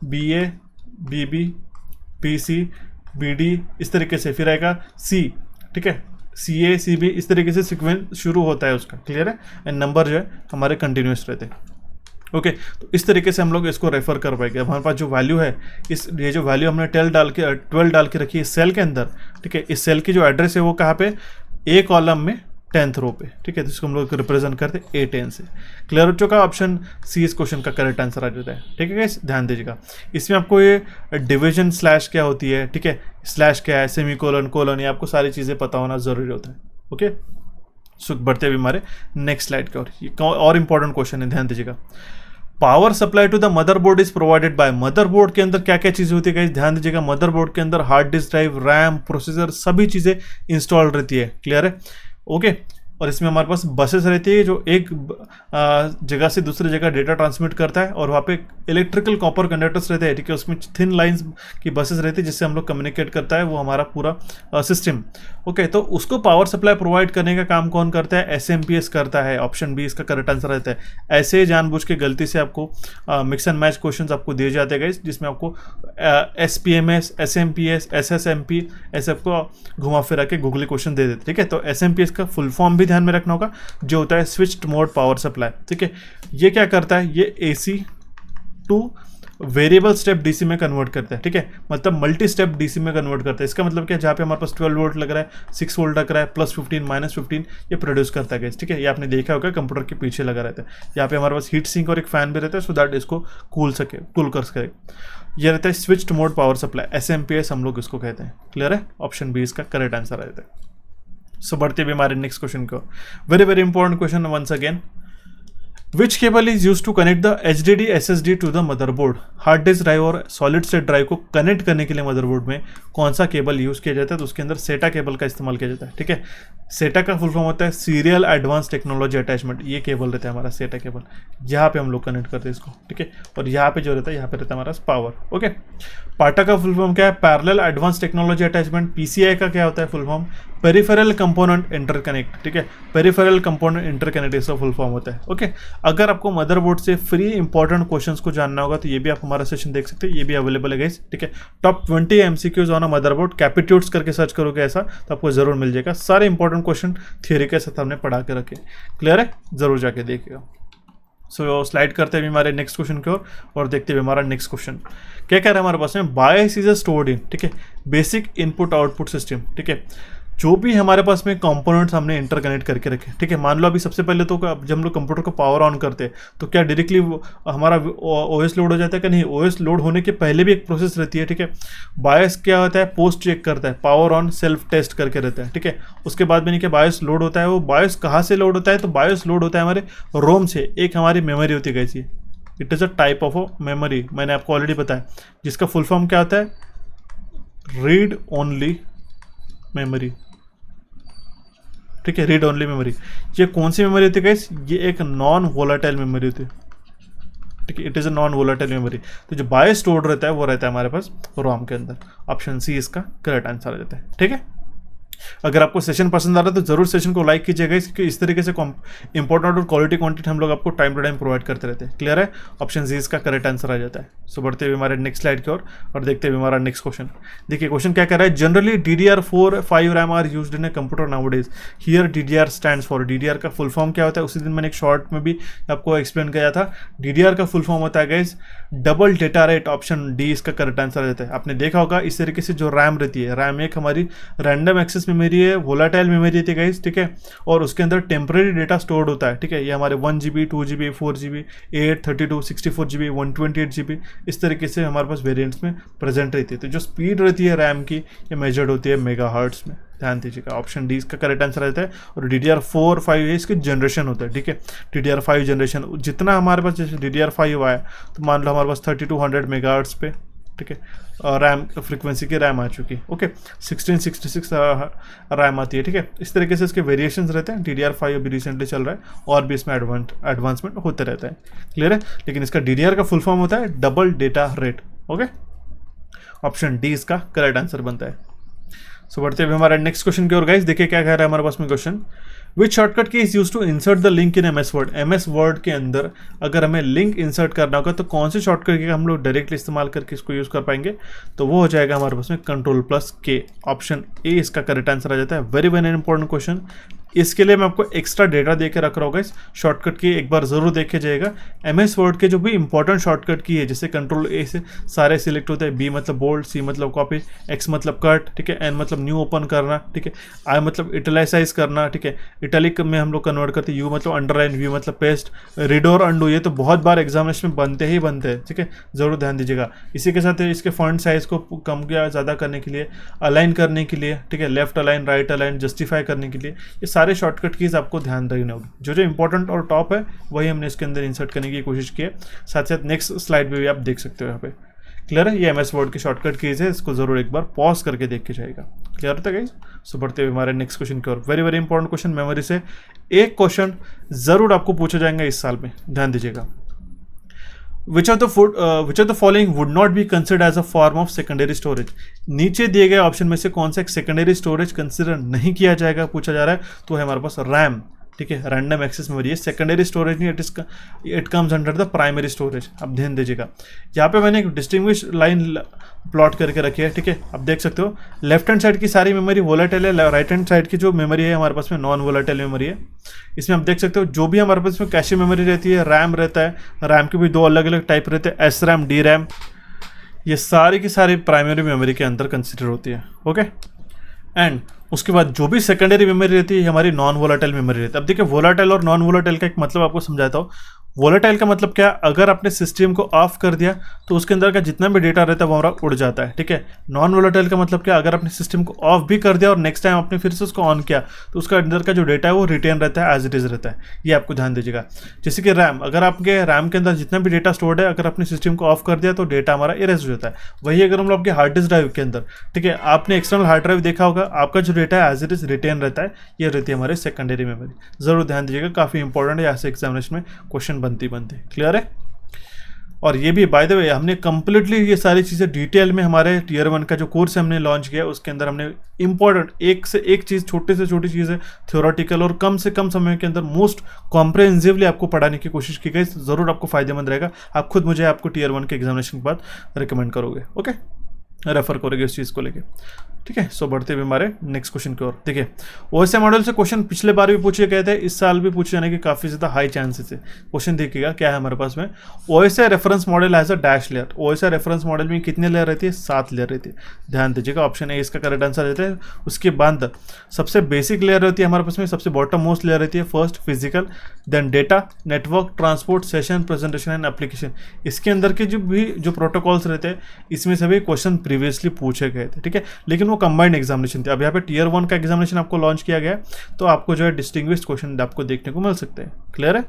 BA BB BC BD, इस तरीके से फिर आएगा C। ठीक है, CA CB इस तरीके से सीक्वेंस शुरू होता है उसका, क्लियर है, एंड नंबर जो है हमारे कंटिन्यूस रहते हैं। ओके तो इस तरीके से हम लोग इसको रेफर कर पाएंगे। हमारे पास जो वैल्यू है, ये जो वैल्यू हमने 12 डाल के रखी है इस सेल के अंदर, ठीक है, इस सेल की जो एड्रेस है वो कहाँ पे, ए कॉलम में 10th रो पे, ठीक है, तो इसको हम लोग रिप्रेजेंट करते हैं A10 से। क्लियर हो चुका, ऑप्शन सी इस क्वेश्चन का करेक्ट आंसर आ जाता है। ठीक है गाइस, ध्यान दीजिएगा, इसमें आपको ये डिवीजन स्लैश क्या होती है, ठीक है, स्लैश क्या है, सेमीकोलन, कोलन, ये आपको सारी चीज़ें पता होना जरूरी होता है। ओके सो बढ़ते हुए हमारे नेक्स्ट स्लाइड की ओर, ये और इंपॉर्टेंट क्वेश्चन है, ध्यान दीजिएगा। Power supply to the motherboard is provided by, motherboard के अंदर क्या क्या चीजें होती है गाइस, ध्यान दीजिएगा, मदरबोर्ड के अंदर hard disk drive, RAM, processor, सभी चीजें इंस्टॉल रहती है। क्लियर है, ओके। और इसमें हमारे पास बसेस रहती है जो एक जगह से दूसरी जगह डेटा ट्रांसमिट करता है, और वहाँ पे इलेक्ट्रिकल कॉपर कंडक्टर्स रहते हैं, ठीक है, उसमें थिन लाइंस की बसेस रहती है जिससे हम लोग कम्युनिकेट करता है वो हमारा पूरा सिस्टम। ओके तो उसको पावर सप्लाई प्रोवाइड करने का काम कौन करता है, SMPS करता है। ऑप्शन बी इसका करेक्ट आंसर रहता है। ऐसे जानबूझ के गलती से आपको मिक्स एंड मैच क्वेश्चन आपको दिए जाते हैं जिसमें आपको SPMS, SMPS, SSMP ऐसे आपको घुमा फिरा के गूगली क्वेश्चन दे देते, ठीक है। तो SMPS का फुल फॉर्म भी ध्यान में रखना होगा, जो होता है स्विच्ड मोड पावर सप्लाई, ठीक है। ये क्या करता है, ये AC two variable step DC में कन्वर्ट करता है, ठीक है, मतलब मल्टी स्टेप डीसी में कन्वर्ट करता है। इसका मतलब क्या, जहाँ पे हमारे पास 12 वोल्ट लग रहा है, 6 वोल्ट लग रहा है, +15 -15 ये प्रोड्यूस करता है, ठीक है। ये आपने देखा होगा कंप्यूटर के पीछे लगा रहता है। यहाँ पे हमारे पास हीट सिंक और एक फैन भी रहता है, सो दैट इसको कूल कर सके। ये रहता है switched mode power supply, SMPS हम लोग इसको कहते हैं। क्लियर है, ऑप्शन बी इसका करेक्ट आंसर रहता है। सो बढ़ते हुए हमारे नेक्स्ट क्वेश्चन को, very very important question once again. Which cable is used to connect the HDD SSD to the motherboard? Hard disk drive और सॉलिड स्टेट ड्राइव को कनेक्ट करने के लिए मदरबोर्ड में कौन सा केबल यूज़ किया जाता है, तो उसके अंदर सेटा केबल का इस्तेमाल किया जाता है, ठीक है। सेटा का फुल फॉर्म होता है सीरियल एडवांस टेक्नोलॉजी अटैचमेंट। ये केबल रहता है हमारा सेटा केबल, यहाँ पे हम लोग कनेक्ट करते हैं इसको, ठीक है। और यहाँ पे जो रहता है, यहाँ पे रहता है हमारा पावर। ओके, पाटा का फुल फॉर्म क्या है, parallel advance technology attachment. PCI का क्या होता है full form, peripheral component interconnect, ठीक है, पेरिफेरल कंपोनेंट इंटरकनेक्ट इसका फुल फॉर्म होता है। ओके, अगर आपको मदरबोर्ड से फ्री इंपॉर्टेंट क्वेश्चंस को जानना होगा तो ये भी आप हमारा सेशन देख सकते हैं, ये भी अवेलेबल है गाइस, ठीक है। टॉप 20 MCQs ऑन मदरबोर्ड, कैपिट्यूड्स करके सर्च करोगे ऐसा तो आपको जरूर मिल जाएगा। सारे इंपॉर्टेंट क्वेश्चन थियरी के साथ हमने पढ़ा के रखे, क्लियर है, जरूर जाके देखिएगा। सो स्लाइड करते हुए हमारे नेक्स्ट क्वेश्चन की ओर और देखते हुए हमारा नेक्स्ट क्वेश्चन क्या कह रहा है हमारे पास में, बायस इज स्टोर्ड इन, ठीक है, बेसिक इनपुट आउटपुट सिस्टम, ठीक है। जो भी हमारे पास में कंपोनेंट्स हमने इंटरकनेक्ट करके रखे, ठीक है। मान लो अभी सबसे पहले तो जब हम लोग कंप्यूटर को पावर ऑन करते हैं तो क्या डायरेक्टली हमारा OS लोड हो जाता है कि नहीं, OS लोड होने के पहले भी एक प्रोसेस रहती है, ठीक है। बायस क्या होता है, पोस्ट चेक करता है, पावर ऑन सेल्फ टेस्ट करके रहता है, ठीक है। उसके बाद में नहीं क्या बायस लोड होता है, वो बायस कहाँ से लोड होता है, तो बायस लोड होता है हमारे रोम से। एक हमारी मेमोरी होती है कैसी, it is a type of memory, मैंने आपको ऑलरेडी बताया, जिसका फुल फॉर्म क्या होता है, रीड ओनली मेमोरी, ठीक है, रीड ओनली मेमोरी। ये कौन सी मेमोरी होती है गाइस, ये एक नॉन वोलाटाइल मेमोरी होती है, ठीक है, it is a non volatile memory. तो जो बायस स्टोर्ड रहता है वो रहता है हमारे पास रोम के अंदर। ऑप्शन सी इसका करेक्ट आंसर आ जाता है, ठीक है। अगर आपको सेशन पसंद आ रहा है तो जरूर सेशन को लाइक कीजिएगा, क्योंकि इस तरीके से इंपॉर्टेंट और क्वालिटी कंटेंट हम लोग आपको टाइम टू टाइम प्रोवाइड करते रहते हैं। क्लियर है, ऑप्शन जी इसका करेक्ट आंसर आ जाता है। सो बढ़ते हुए हमारे नेक्स्ट स्लाइड की ओर और देखते हुए हमारा नेक्स्ट क्वेश्चन। देखिए क्वेश्चन क्या कह रहा है, generally DDR4-5 RAM are used in a computer nowadays, here DDR stands for. DDR का फुल फॉर्म क्या होता है, उसी दिन मैंने एक शॉर्ट में भी आपको एक्सप्लेन किया था। DDR का फुल फॉर्म होता है guys double data rate. Option D इसका करेक्ट आंसर आ जाता है। आपने देखा होगा इस तरीके से जो रैम रहती है, रैम एक हमारी रैंडम एक्सेस मेमोरी है, वोलाटाइल मेमोरी थी गाइस, ठीक है, और उसके अंदर टेम्परेरी डेटा स्टोर्ड होता है, ठीक है। ये हमारे 1 GB 2 GB 4 GB 8 32 64 GB 128 GB इस तरीके से हमारे पास वेरिएंट्स में प्रेजेंट रहती है। तो जो स्पीड रहती है रैम की ये मेजर्ड होती है मेगाहर्ट्ज में, ध्यान दीजिएगा। ऑप्शन डी इसका करेक्ट आंसर रहता है। और DDR4-5 इसके जनरेशन होता है, ठीक है, DDR5 जनरेशन। जितना हमारे पास जैसे DDR5 आया तो मान लो हमारे पास 3200 मेगाहर्ट्ज पे, ठीक है, रैम फ्रीक्वेंसी की रैम आ चुकी है। ओके, 1666 रैम आती है, ठीक है। इस तरीके से इसके वेरिएशंस रहते हैं। DDR5 अभी रिसेंटली चल रहा है और भी इसमें एडवांसमेंट होते रहता है, क्लियर है। लेकिन इसका DDR का फुल फॉर्म होता है double data rate. Okay, option D इसका करेक्ट आंसर बनता है। सो बढ़ते हुए हमारा नेक्स्ट क्वेश्चन की ओर गाइस, देखिए क्या कह रहा है हमारे पास में question. Which shortcut key is use to insert the link in MS Word. MS Word के अंदर अगर हमें लिंक इंसर्ट करना होगा तो कौन से शॉर्टकट की हम लोग डायरेक्टली इस्तेमाल करके इसको यूज़ कर पाएंगे, तो वो हो जाएगा हमारे पास में Ctrl+K। ऑप्शन ए इसका करेक्ट आंसर आ जाता है। Very very important question. इसके लिए मैं आपको एक्स्ट्रा डेटा दे के रख रहा होगा। इस शॉर्टकट की एक बार जरूर देखे जाएगा। एमएस वर्ड के जो भी इंपॉर्टेंट शॉर्टकट की है, जैसे Ctrl+A से सारे सिलेक्ट होते हैं। बी मतलब बोल्ड, सी मतलब कॉपी, एक्स मतलब कट, ठीक है, एन मतलब न्यू ओपन करना, ठीक है, आई मतलब इटलाइसाइज करना, ठीक है, इटैलिक में हम लोग कन्वर्ट करते हैं, यू मतलब अंडरलाइन, वी मतलब पेस्ट, रीड और अंडू, ये तो बहुत बार एग्जामिनेशन में बनते ही बनते हैं, ठीक है, जरूर ध्यान दीजिएगा। इसी के साथ इसके फॉन्ट साइज को कम या ज़्यादा करने के लिए, अलाइन करने के लिए, ठीक है, left align, right align, justify करने के लिए, ये सारे शॉर्टकट कीज आपको ध्यान रखने होगी। जो जो इंपॉर्टेंट और टॉप है वही हमने इसके अंदर इंसर्ट करने की कोशिश की है। साथ साथ नेक्स्ट स्लाइड में भी आप देख सकते हो। यहाँ पे क्लियर है, ये एमएस वर्ड की शॉर्टकट कीज है, इसको जरूर एक बार पॉज करके देख के जाएगा। क्लियर होता है गाइस? सो बढ़ते हुए हमारे नेक्स्ट क्वेश्चन की ओर। Very very important question, memory से एक क्वेश्चन जरूर आपको पूछा जाएगा इस साल में, ध्यान दीजिएगा। Which of the following would not be considered as a form of secondary storage? नीचे दिए गए ऑप्शन में से कौन सा एक सेकेंडरी स्टोरेज कंसिडर नहीं किया जाएगा, पूछा जा रहा है, तो है हमारे पास रैम, ठीक है, रैंडम एक्सेस मेमोरी है। सेकेंडरी स्टोरेज नहीं, it comes under the primary storage. अब ध्यान दीजिएगा, यहाँ पे मैंने एक डिस्टिंग्विश लाइन प्लॉट करके रखी है, ठीक है, आप देख सकते हो। लेफ्ट हैंड साइड की सारी मेमोरी वोलेटाइल है, राइट हैंड साइड की जो मेमोरी है हमारे पास में नॉन वोलेटाइल मेमोरी है। इसमें आप देख सकते हो जो भी हमारे पास में कैशे मेमोरी रहती है, रैम रहता है, रैम के भी दो अलग अलग टाइप रहते हैं, एस रैम, डी रैम, ये सारी की सारी प्राइमरी मेमोरी के अंदर कंसिडर होती है। ओके, एंड उसके बाद जो भी सेकेंडरी मेमोरी रहती है हमारी नॉन वोलेटाइल मेमोरी रहती है। अब देखिए वोलेटाइल और नॉन वोलेटाइल का एक मतलब आपको समझाता हूँ। वोलेटाइल का मतलब क्या, अगर आपने सिस्टम को ऑफ कर दिया तो उसके अंदर का जितना भी डेटा रहता है वो हमारा उड़ जाता है, ठीक है। नॉन वोलेटाइल का मतलब क्या, अगर आपने सिस्टम को ऑफ भी कर दिया और नेक्स्ट टाइम आपने फिर से उसको ऑन किया तो उसका अंदर का जो डेटा है वो रिटेन रहता है, एज इट इज रहता है। ये आपको ध्यान दीजिएगा। जैसे कि रैम, अगर आपके रैम के अंदर जितना भी डेटा स्टोर्ड है, अगर आपने सिस्टम को ऑफ कर दिया तो डेटा हमारा इरेज हो जाता है। वही अगर हम लोग आपके हार्ड डिस्क ड्राइव के अंदर, ठीक है, आपने एक्सटर्नल हार्ड ड्राइव देखा होगा, आपका जो डेटा है एज इट इज रिटेन रहता है, ये रहती है हमारे सेकेंडरी मेमोरी। जरूर ध्यान दीजिएगा, काफी इंपॉर्टेंट है, ऐसे एग्जामिनेशन में क्वेश्चन बनते क्लियर है। और ये भी बाय द वे हमने कंप्लीटली ये सारी चीज़ें डिटेल में हमारे टियर 1 का जो कोर्स हमने लॉन्च किया उसके अंदर हमने इंपॉर्टेंट एक से एक चीज़, छोटे से छोटी चीज़ है, थ्योरेटिकल और कम से कम समय के अंदर मोस्ट कॉम्प्रिहेंसिवली आपको पढ़ाने की कोशिश की गई। ज़रूर आपको फायदेमंद रहेगा। आप खुद मुझे आपको टियर 1 के एग्जामिनेशन के बाद रिकमेंड करोगे, ओके, रेफर करोगे इस चीज़ को लेके, ठीक है। सो बढ़ते हुए हमारे नेक्स्ट क्वेश्चन की ओर। देखिए ओएसए मॉडल से क्वेश्चन पिछले बार भी पूछे गए थे, इस साल भी पूछे जाने के काफ़ी ज़्यादा हाई चांसेस है। क्वेश्चन देखिएगा क्या है हमारे पास में, OSA reference model has a dash layer. OSA reference model में कितने लेयर रहती है, 7 लेयर रहती है। ध्यान दीजिएगा, ऑप्शन ए इसका करेक्ट आंसर रहता है। उसके बाद सबसे बेसिक लेयर रहती है हमारे पास में, सबसे बॉटम मोस्ट लेयर रहती है first physical, then data, network, transport, session, presentation and application. इसके अंदर के जो प्रोटोकॉल्स रहते हैं इसमें से भी क्वेश्चन प्रीवियसली पूछे गए थे, ठीक है, लेकिन वो कंबाइंड एग्जामिनेशन थे। अब यहाँ पे टियर 1 का एग्जामिनेशन आपको लॉन्च किया गया तो आपको जो है डिस्टिंग्विश्ड क्वेश्चन आपको देखने को मिल सकते हैं। क्लियर है।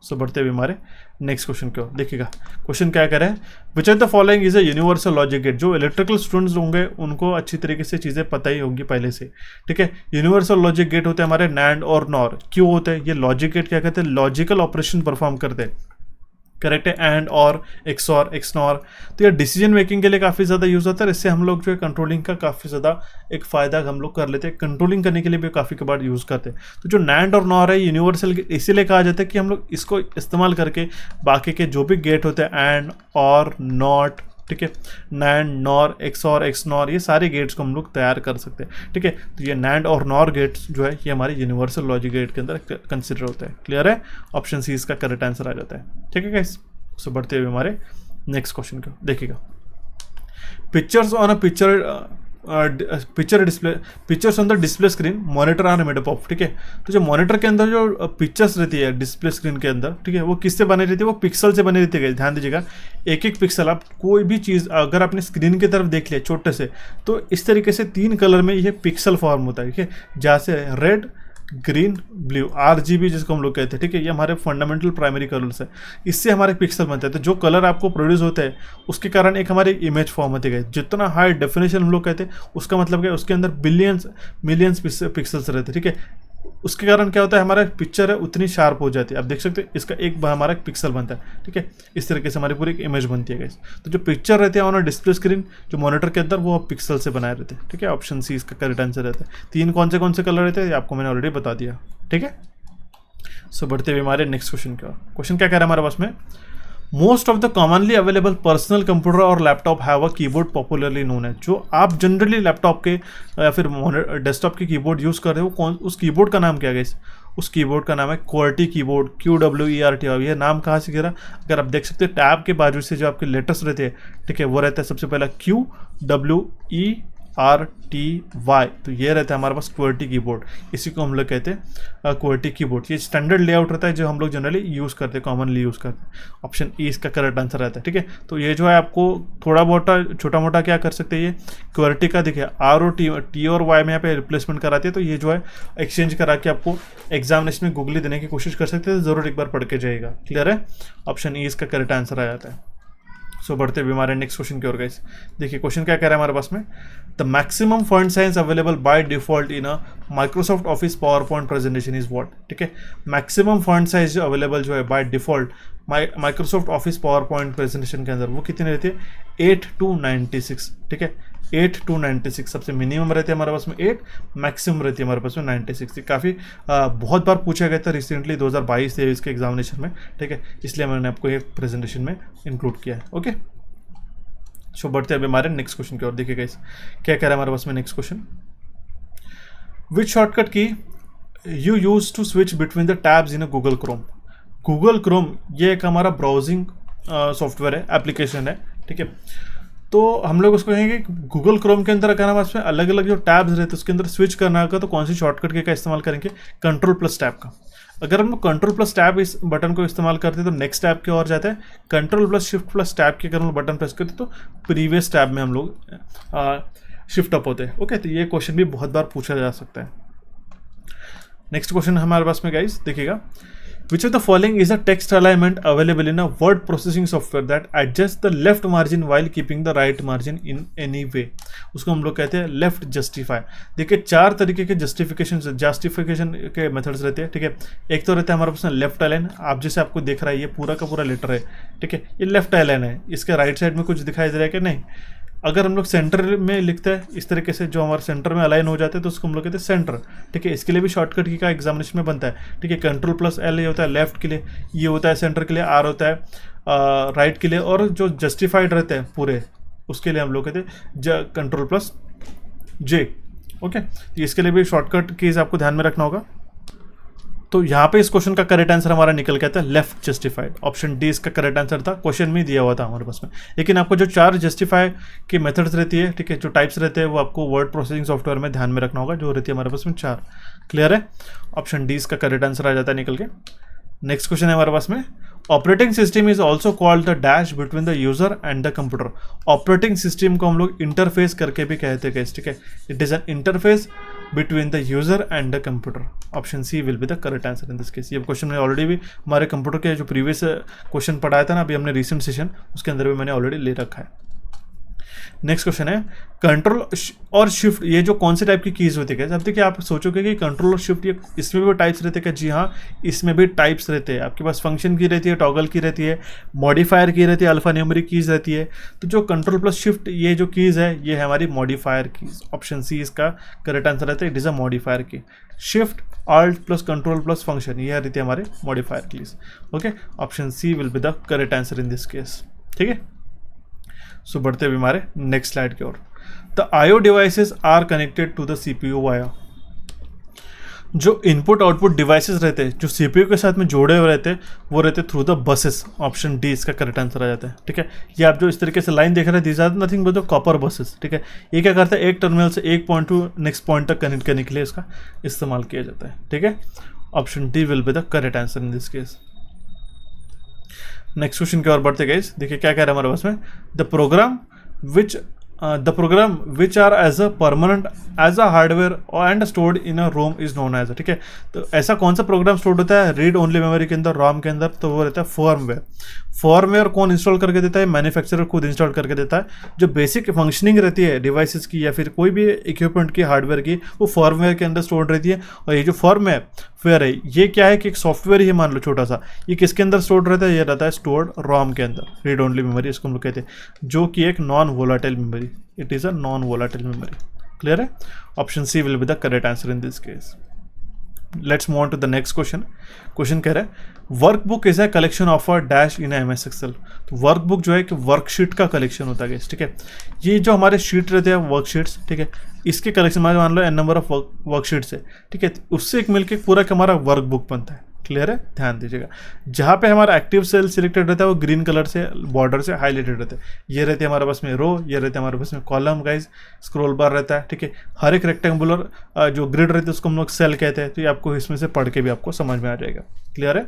सो बढ़ते हुए हमारे नेक्स्ट क्वेश्चन की ओर। देखिएगा क्वेश्चन क्या कह रहा है, which of the following is a universal logic gate. जो इलेक्ट्रिकल स्टूडेंट्स होंगे उनको अच्छी तरीके से चीज़ें पता ही होंगी पहले से, ठीक है। यूनिवर्सल लॉजिक गेट होते हैं हमारे नैंड और नॉर। क्यों होते हैं ये लॉजिक गेट, क्या कहते हैं, लॉजिकल ऑपरेशन परफॉर्म करते हैं, करेक्ट है, एंड और एक्सऑर एक्सनॉर। तो ये डिसीजन मेकिंग के लिए काफ़ी ज़्यादा यूज़ होता है। इससे हम लोग जो है कंट्रोलिंग का काफ़ी ज़्यादा एक फ़ायदा हम लोग कर लेते हैं, कंट्रोलिंग करने के लिए भी काफ़ी बार यूज़ करते हैं। तो जो नैंड और नॉर है यूनिवर्सल इसीलिए कहा जाता है कि हम लोग इसको इस्तेमाल करके बाकी के जो भी गेट होते हैं एंड और नॉट, ठीक है, नैंड नॉर एक्सऑर एक्सनॉर, ये सारे गेट्स को हम लोग तैयार कर सकते हैं, ठीक है। तो ये नैंड और नॉर गेट्स जो है ये हमारे यूनिवर्सल लॉजिक गेट के अंदर कंसिडर होता है। क्लियर है, ऑप्शन सी इसका करेक्ट आंसर आ जाता है, ठीक है गाइस। सो बढ़ते हुए हमारे नेक्स्ट क्वेश्चन को देखिएगा, pictures on a pictures on the display screen monitor are made up of, ठीक है। तो जो मॉनिटर के अंदर जो पिक्चर्स रहती है डिस्प्ले स्क्रीन के अंदर, ठीक है, वो किससे बनी रहती है, वो पिक्सल से बनी रहती है। ध्यान दीजिएगा, एक एक पिक्सल, आप कोई भी चीज़ अगर आपने स्क्रीन की तरफ देख लिया छोटे से, तो इस तरीके से 3 कलर में ये पिक्सल फॉर्म होता है, ठीक है, जहाँ से रेड, ग्रीन, ब्लू, RGB जिसको हम लोग कहते हैं, ठीक है, ये हमारे फंडामेंटल प्राइमरी कलर्स है। इससे हमारे पिक्सल बनते हैं। तो जो कलर आपको प्रोड्यूस होते हैं उसके कारण एक हमारी इमेज फॉर्म होती है। जितना हाई डेफिनेशन हम लोग कहते हैं उसका मतलब क्या है, उसके अंदर बिलियंस मिलियंस पिक्सल्स रहते हैं, ठीक है। उसके कारण क्या होता है, हमारा पिक्चर है उतनी शार्प हो जाती है। आप देख सकते हैं इसका एक हमारा एक पिक्सल बनता है, ठीक है, इस तरीके से हमारी पूरी एक इमेज बनती है गाइस। तो जो पिक्चर रहते हैं ऑन डिस्प्ले स्क्रीन जो मॉनिटर के अंदर वो पिक्सल से बनाए रहते हैं, ठीक है। ऑप्शन सी इसका करेक्ट आंसर रहता है। 3 कौन से कलर रहते हैं आपको मैंने ऑलरेडी बता दिया। ठीक है। सो बढ़ते हुए हमारे नेक्स्ट क्वेश्चन की ओर। क्वेश्चन क्या कह रहा है हमारे पास में, most of the commonly available personal computer और laptop have a keyboard popularly known है। जो आप जनरली लैपटॉप के या फिर डेस्कटॉप के कीबोर्ड यूज़ कर रहे हो, कौन उस कीबोर्ड का नाम क्या है? उस कीबोर्ड का नाम है QWERTY कीबोर्ड, QWERTY। और ये नाम कहाँ से गिरा? अगर आप देख सकते हैं टैब के बाजू से जो आपके लेटर्स रहते हैं, ठीक है, वो रहता है सबसे पहला QWERTY। तो ये रहता है हमारे पास QWERTY कीबोर्ड। इसी को हम लोग कहते हैं QWERTY कीबोर्ड। ये स्टैंडर्ड लेआउट रहता है जो हम लोग जनरली यूज़ करते हैं, कॉमनली यूज़ करते हैं। ऑप्शन ई इसका करेक्ट आंसर रहता है, ठीक है। तो ये जो है आपको थोड़ा बहुत छोटा मोटा क्या कर सकते हैं, ये QWERTY का देखिए T और Y में यहाँ पे रिप्लेसमेंट कराती है। तो ये जो है एक्सचेंज करा के आपको एग्जामिनेशन में गूगली देने की कोशिश कर सकते हैं, तो जरूर एक बार पढ़ के जाएगा। क्लियर है? ऑप्शन ई इसका करेक्ट आंसर आ जाता है। सो बढ़ते हुए हमारे नेक्स्ट क्वेश्चन की ओर गाइस। देखिए क्वेश्चन क्या कह रहा है हमारे पास में, the maximum font size available by default in a Microsoft office power point presentation is what. ठीक है, मैक्सिमम फॉन्ट साइज जो अवेलेबल जो है by default Microsoft office power point presentation के अंदर वो कितनी रहती है? 8 to 96। ठीक है, 8 to 96 सबसे मिनिमम रहती है हमारे पास में 8, मैक्सिमम रहती है हमारे पास में 96। काफ़ी बहुत बार पूछा गया था रिसेंटली 2022-23 के एग्जामिनेशन में। ठीक है, इसलिए मैंने आपको एक प्रेजेंटेशन में इंक्लूड किया है। ओके, सो बढ़ते हैं अभी हमारे नेक्स्ट क्वेश्चन की ओर। देखिए गाइस क्या कह रहा है हमारे पास में next question, which shortcut key you use to switch between the tabs in a Google Chrome. Google Chrome ये एक हमारा ब्राउजिंग सॉफ्टवेयर है, एप्लीकेशन है। ठीक है, तो हम लोग उसको कहेंगे गूगल क्रोम के अंदर अगर हम इसमें अलग अलग जो टैब्स रहते हैं उसके अंदर स्विच करना होगा तो कौन सी शॉर्टकट की का इस्तेमाल करेंगे? कंट्रोल+ टैब का। अगर हम लोग कंट्रोल+ टैब इस बटन को इस्तेमाल करते हैं तो नेक्स्ट टैब की ओर जाते हैं। कंट्रोल+Shift+ टैब के अगर हम बटन प्रेस करते तो प्रीवियस टैब में हम लोग शिफ्ट अप होते हैं। ओके, तो ये क्वेश्चन भी बहुत बार पूछा जा सकता है। नेक्स्ट क्वेश्चन हमारे पास में गाइस देखिएगा, which of the following is a text alignment available in a word processing software that adjusts the left margin while keeping the right margin in any way। उसको हम लोग कहते हैं लेफ्ट जस्टिफाई। देखिए 4 तरीके के जस्टिफिकेशन के मेथड्स रहते हैं। ठीक है, एक तो रहता है हमारे पास लेफ्ट अलाइन, आप जैसे आपको देख रहा है ये पूरा का पूरा लेटर है। ठीक है, ये लेफ्ट अलाइन है, इसके राइट साइड में कुछ दिखाई दे रहा है कि नहीं? अगर हम लोग सेंटर में लिखते हैं इस तरीके से जो हमारे सेंटर में अलाइन हो जाते हैं तो उसको हम लोग कहते हैं सेंटर। ठीक है, इसके लिए भी शॉर्टकट की का एग्जामिनेशन में बनता है। ठीक है, कंट्रोल+L ये होता है लेफ्ट के लिए, ये होता है सेंटर के लिए, R होता है राइट के लिए, और जो जस्टिफाइड रहते हैं पूरे उसके लिए हम लोग कहते हैं कंट्रोल+J। ओके, इसके लिए भी शॉर्टकट कीज आपको ध्यान में रखना होगा। तो यहाँ पे इस क्वेश्चन का करेक्ट आंसर हमारा निकल गया था लेफ्ट जस्टिफाइड। ऑप्शन डी इसका करेक्ट आंसर था, क्वेश्चन में दिया हुआ था हमारे पास में। लेकिन आपको जो 4 जस्टिफाई की मेथड्स रहती है, ठीक है, जो टाइप्स रहते हैं वो आपको वर्ड प्रोसेसिंग सॉफ्टवेयर में ध्यान में रखना होगा, जो रहती है हमारे पास में 4। क्लियर है? ऑप्शन डी इसका करेक्ट आंसर आ जाता है निकल के। नेक्स्ट क्वेश्चन है हमारे पास में, operating system is also called the dash between the user and the computer. Operating system को हम लोग इंटरफेस करके भी कहते हैं। ठीक है, it is an interface between the user and the computer. Option C will be the correct answer in this case. ये क्वेश्चन मैंने ऑलरेडी भी हमारे कंप्यूटर के जो प्रीवियस क्वेश्चन पढ़ाया था ना, अभी हमने रिसेंट सेशन, उसके अंदर भी मैंने ऑलरेडी ले रखा है। नेक्स्ट क्वेश्चन है, कंट्रोल और शिफ्ट ये जो कौन से टाइप की कीज होती है? अब देखिए आप सोचोगे कि कंट्रोल और शिफ्ट ये इसमें भी टाइप्स रहते हैं। जी हाँ, इसमें भी टाइप्स रहते हैं। आपके पास फंक्शन की रहती है, टॉगल की रहती है, मॉडिफायर की रहती है, अल्फा न्यूमेरिक कीज रहती है। तो जो कंट्रोल+Shift ये जो कीज है ये है हमारी मॉडिफायर कीज। ऑप्शन सी इसका करेक्ट आंसर रहता है, it is a modifier key. Shift Alt+Control+Function ये रहती है हमारे modifier keys. Okay, option C will be the correct answer in this case. ठीक है, सो बढ़ते हुए हमारे नेक्स्ट स्लाइड की ओर। The IO devices are connected to the CPU via. जो इनपुट आउटपुट डिवाइसेस रहते हैं जो CPU के साथ में जोड़े हुए रहते हैं वो रहते through the buses. Option D इसका करेक्ट आंसर आ जाता है। ठीक है, ये आप जो इस तरीके से लाइन देख रहे हैं these are nothing but the copper buses. ठीक है, ये क्या करता है, एक टर्मिनल से एक पॉइंट टू नेक्स्ट पॉइंट तक कनेक्ट करने के लिए इसका इस्तेमाल किया जाता है। ठीक है, option D will be the correct answer in this case. Next question की ओर बढ़ते गए। देखिए क्या कह रहा है हमारे पास में, the program which are as a permanent as a hardware and stored in a ROM is known as. ठीक है, तो ऐसा कौन सा प्रोग्राम स्टोर होता है रीड ओनली मेमोरी के अंदर, रोम के अंदर? तो वो रहता है फर्मवेयर। फर्मवेयर कौन इंस्टॉल करके देता है? मैन्युफैक्चरर खुद इंस्टॉल करके देता है। जो बेसिक फंक्शनिंग रहती है डिवाइसेस की या फिर कोई भी इक्विपमेंट की हार्डवेयर की, वो फर्मवेयर के अंदर स्टोर रहती है। और ये जो फर्मवेयर है ये क्या है कि एक सॉफ्टवेयर ही मान लो छोटा सा, ये किसके अंदर स्टोर्ड रहता है? ये रहता है स्टोर्ड रोम के अंदर, रीड ओनली मेमोरी इसको हम लोग कहते हैं, जो कि एक non volatile memory. It is a non volatile memory. Clear है? Option C will be the correct answer in this case. Let's move on to the next question. Question कह रहा है workbook is a collection of a dash in M S Excel. तो workbook जो है कि worksheet का collection होता है, ठीक है। ये जो हमारे शीट रहते हैं वर्कशीट्स, ठीक है, इसके कलेक्शन मान लो एन नंबर ऑफ वर्कशीट्स है, ठीक है, उससे एक मिलकर पूरा का हमारा वर्क बुक बनता है। क्लियर है, ध्यान दीजिएगा। जहाँ पे हमारा एक्टिव सेल सिलेक्टेड रहता है वो ग्रीन कलर से बॉर्डर से हाईलाइटेड रहता है। ये रहते हैं हमारे पास में रो, ये रहते हैं हमारे पास में कॉलम गाइज, स्क्रॉल बार रहता है, ठीक है। हर एक रेक्टेंगुलर जो ग्रिड रहती है उसको हम लोग सेल कहते हैं। तो ये आपको इसमें से पढ़ के भी आपको समझ में आ जाएगा। क्लियर है,